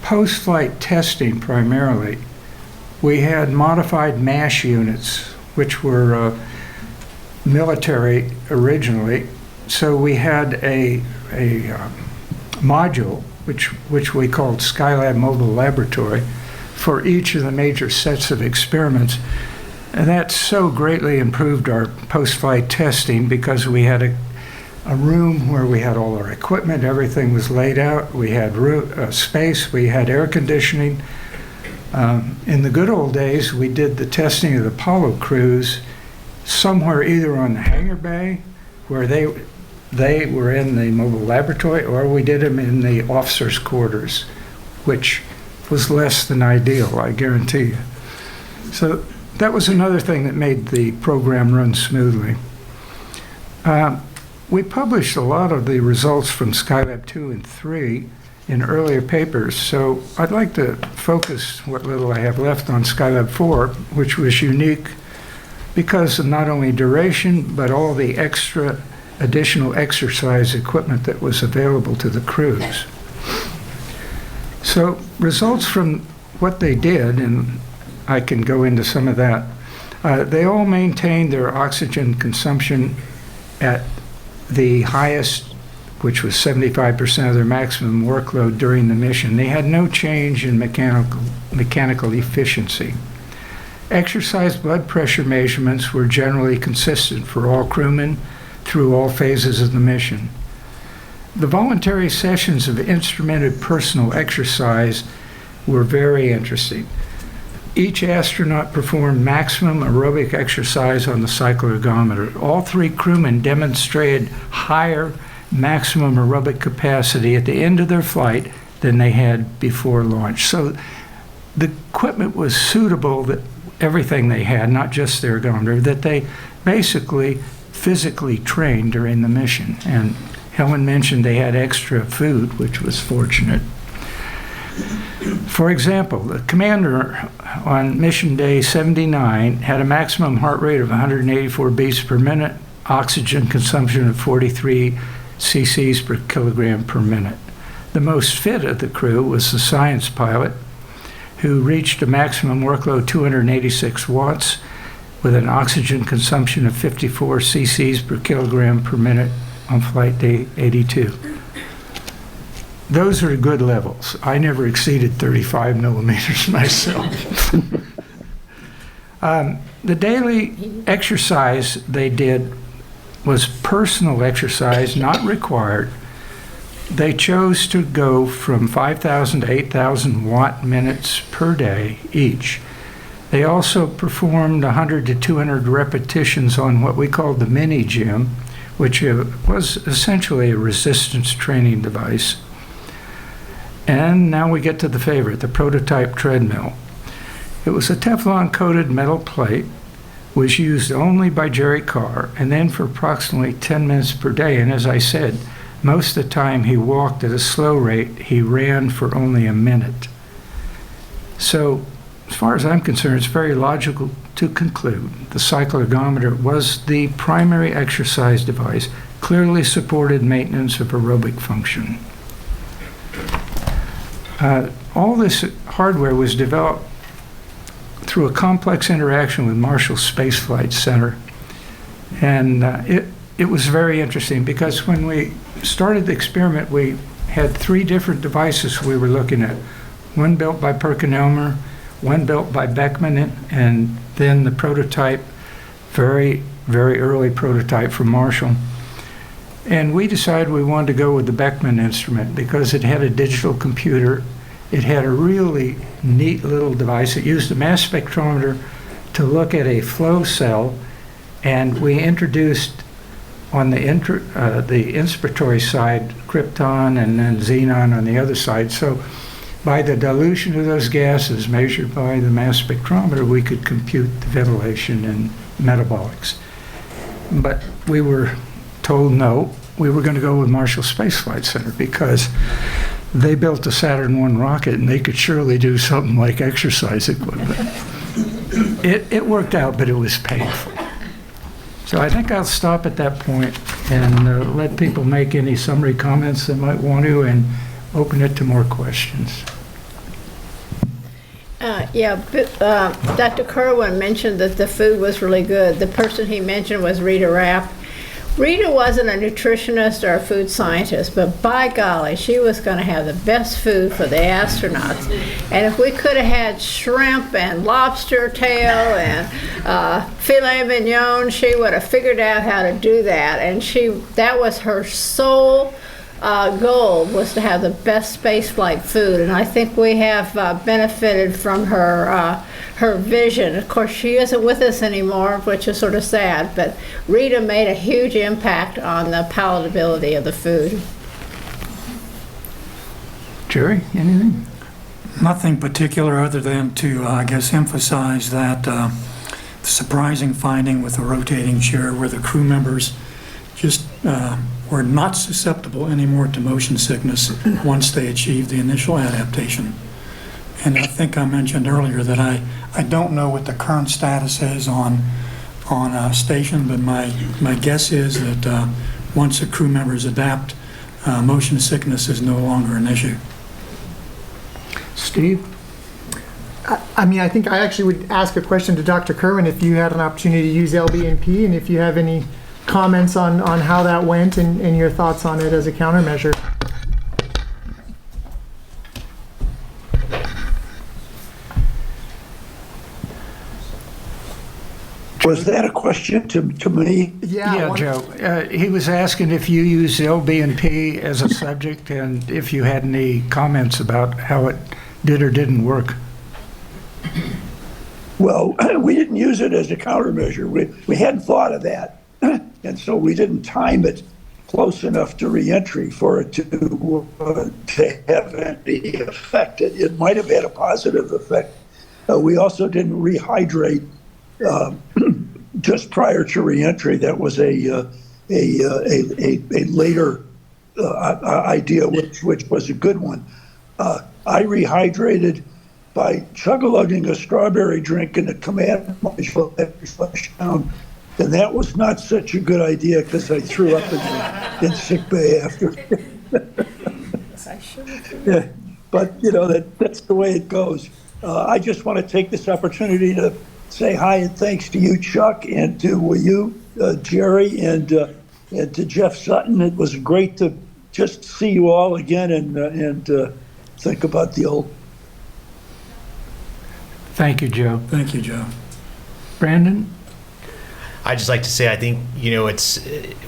post-flight testing primarily, we had modified MASH units, which were military originally. So we had a module, which we called Skylab Mobile Laboratory, for each of the major sets of experiments. And that so greatly improved our post-flight testing because we had a room where we had all our equipment, everything was laid out, we had space, we had air conditioning. In the good old days, we did the testing of the Apollo crews somewhere either on the hangar bay, where they were in the mobile laboratory, or we did them in the officers' quarters, which was less than ideal, I guarantee you. So that was another thing that made the program run smoothly. We published a lot of the results from Skylab 2 and 3 in earlier papers, so I'd like to focus what little I have left on Skylab 4, which was unique because of not only duration, but all the extra additional exercise equipment that was available to the crews. So results from what they did, and I can go into some of that, they all maintained their oxygen consumption at the highest which was 75% of their maximum workload during the mission. They had no change in mechanical efficiency. Exercise blood pressure measurements were generally consistent for all crewmen through all phases of the mission. The voluntary sessions of instrumented personal exercise were very interesting. Each astronaut performed maximum aerobic exercise on the cycloergometer. All 3 crewmen demonstrated higher maximum aerobic capacity at the end of their flight than they had before launch. So the equipment was suitable, that everything they had, not just their ergometer, that they basically physically trained during the mission. And Helen mentioned they had extra food, which was fortunate. For example, the commander on mission day 79 had a maximum heart rate of 184 beats per minute, oxygen consumption of 43 cc's per kilogram per minute. The most fit of the crew was the science pilot, who reached a maximum workload 286 watts with an oxygen consumption of 54 cc's per kilogram per minute on flight day 82. Those are good levels. I never exceeded 35 millimeters myself. The daily exercise they did was personal exercise, not required. They chose to go from 5,000 to 8,000 watt minutes per day each. They also performed 100 to 200 repetitions on what we called the mini gym, which was essentially a resistance training device. And now we get to the favorite, the prototype treadmill. It was a Teflon-coated metal plate, was used only by Jerry Carr, and then for approximately 10 minutes per day. And as I said, most of the time he walked at a slow rate, he ran for only a minute. So, as far as I'm concerned, it's very logical to conclude the cycloergometer was the primary exercise device, clearly supported maintenance of aerobic function. All this hardware was developed through a complex interaction with Marshall Space Flight Center. And it was very interesting because when we started the experiment, we had 3 different devices we were looking at. One built by PerkinElmer, one built by Beckman, and then the prototype, very, very early prototype from Marshall. And we decided we wanted to go with the Beckman instrument because it had a digital computer. It had a really neat little device. It used a mass spectrometer to look at a flow cell, and we introduced on the inspiratory side krypton and then xenon on the other side. So by the dilution of those gases measured by the mass spectrometer, we could compute the ventilation and metabolics. But we were told no, we were going to go with Marshall Space Flight Center because they built the Saturn I rocket and they could surely do something like exercise equipment. It worked out, but it was painful. So I think I'll stop at that point and let people make any summary comments they might want to and open it to more questions. Dr. Kerwin mentioned that the food was really good. The person he mentioned was Rita Rapp. Rita wasn't a nutritionist or a food scientist, but by golly, she was going to have the best food for the astronauts. And if we could have had shrimp and lobster tail and filet mignon, she would have figured out how to do that. And that was her sole goal, was to have the best spaceflight food. And I think we have benefited from her vision. Of course, she isn't with us anymore, which is sort of sad, but Rita made a huge impact on the palatability of the food. Jerry, anything? Nothing particular other than to, I guess, emphasize that the surprising finding with the rotating chair where the crew members just were not susceptible anymore to motion sickness once they achieved the initial adaptation. And I think I mentioned earlier that I don't know what the current status is on station, but my guess is that once the crew members adapt, motion sickness is no longer an issue. Steve? I mean, I think I actually would ask a question to Dr. Kerwin if you had an opportunity to use LBNP and if you have any comments on how that went and your thoughts on it as a countermeasure. Was that a question to me? Yeah, Joe. He was asking if you use LB&P as a subject and if you had any comments about how it did or didn't work. Well, we didn't use it as a countermeasure. We hadn't thought of that. And so we didn't time it close enough to reentry for it to have any effect. It might have had a positive effect. We also didn't rehydrate just prior to reentry. That was a later idea, which was a good one. I rehydrated by chug-a-lugging a strawberry drink in a command module after splashdown, and that was not such a good idea because I threw up in sick bay after. Yeah, but that's the way it goes. I just want to take this opportunity to say hi and thanks to you, Chuck, and to you, Jerry, and to Jeff Sutton. It was great to just see you all again and think about the old. Thank you, Joe. Thank you, Joe. Brandon? I'd just like to say I think it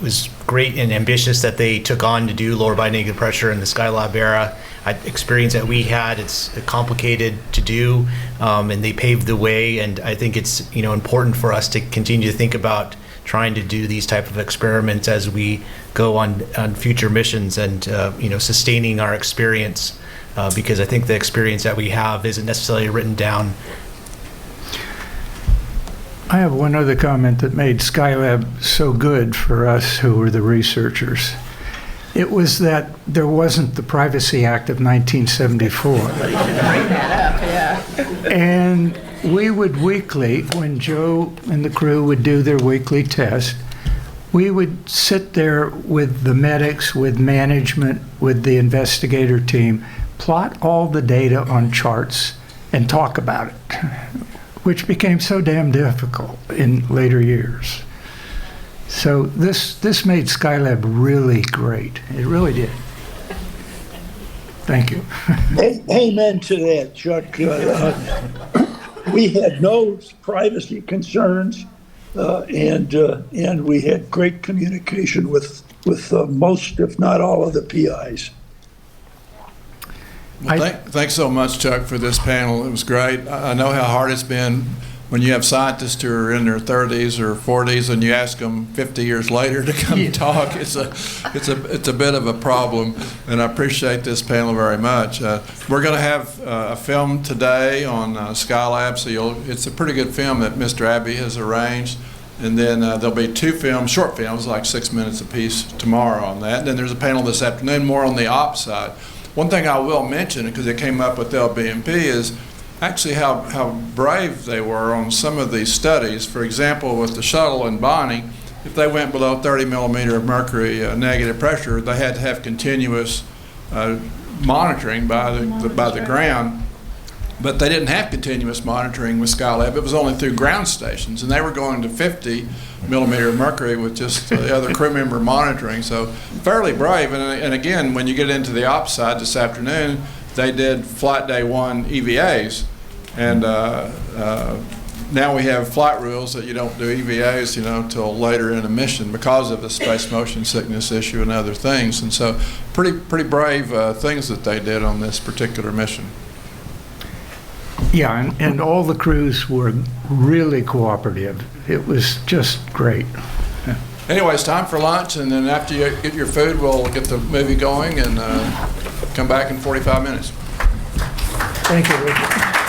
was great and ambitious that they took on to do lower body negative pressure in the Skylab era. Experience that we had, it's complicated to do, and they paved the way. And I think it's important for us to continue to think about trying to do these type of experiments as we go on future missions and sustaining our experience, because I think the experience that we have isn't necessarily written down. I have one other comment that made Skylab so good for us who were the researchers. It was that there wasn't the Privacy Act of 1974. And we would weekly, when Joe and the crew would do their weekly test, we would sit there with the medics, with management, with the investigator team, plot all the data on charts and talk about it, which became so damn difficult in later years. So this made Skylab really great. It really did. Thank you. Amen to that, Chuck. We had no privacy concerns, and we had great communication with most, if not all, of the PIs. Well, thanks so much, Chuck, for this panel. It was great. I know how hard it's been when you have scientists who are in their 30s or 40s and you ask them 50 years later to come talk. It's a bit of a problem, and I appreciate this panel very much. We're going to have a film today on Skylab, so it's a pretty good film that Mr. Abbey has arranged. And then there'll be 2 films, short films, like 6 minutes apiece tomorrow on that. And then there's a panel this afternoon more on the ops side. One thing I will mention, because it came up with LB&P, is actually how brave they were on some of these studies. For example, with the shuttle and Bonnie, if they went below 30 millimeter of mercury negative pressure, they had to have continuous monitoring by the ground. But they didn't have continuous monitoring with Skylab. It was only through ground stations, and they were going to 50 millimeter of mercury with just the other crew member monitoring. So fairly brave. And again, when you get into the ops side this afternoon, they did flight day 1 EVAs, and now we have flight rules that you don't do EVAs, till later in a mission because of the space motion sickness issue and other things. And so pretty brave things that they did on this particular mission. Yeah, and all the crews were really cooperative. It was just great. Yeah. Anyway, it's time for lunch, and then after you get your food, we'll get the movie going and come back in 45 minutes. Thank you, Richard.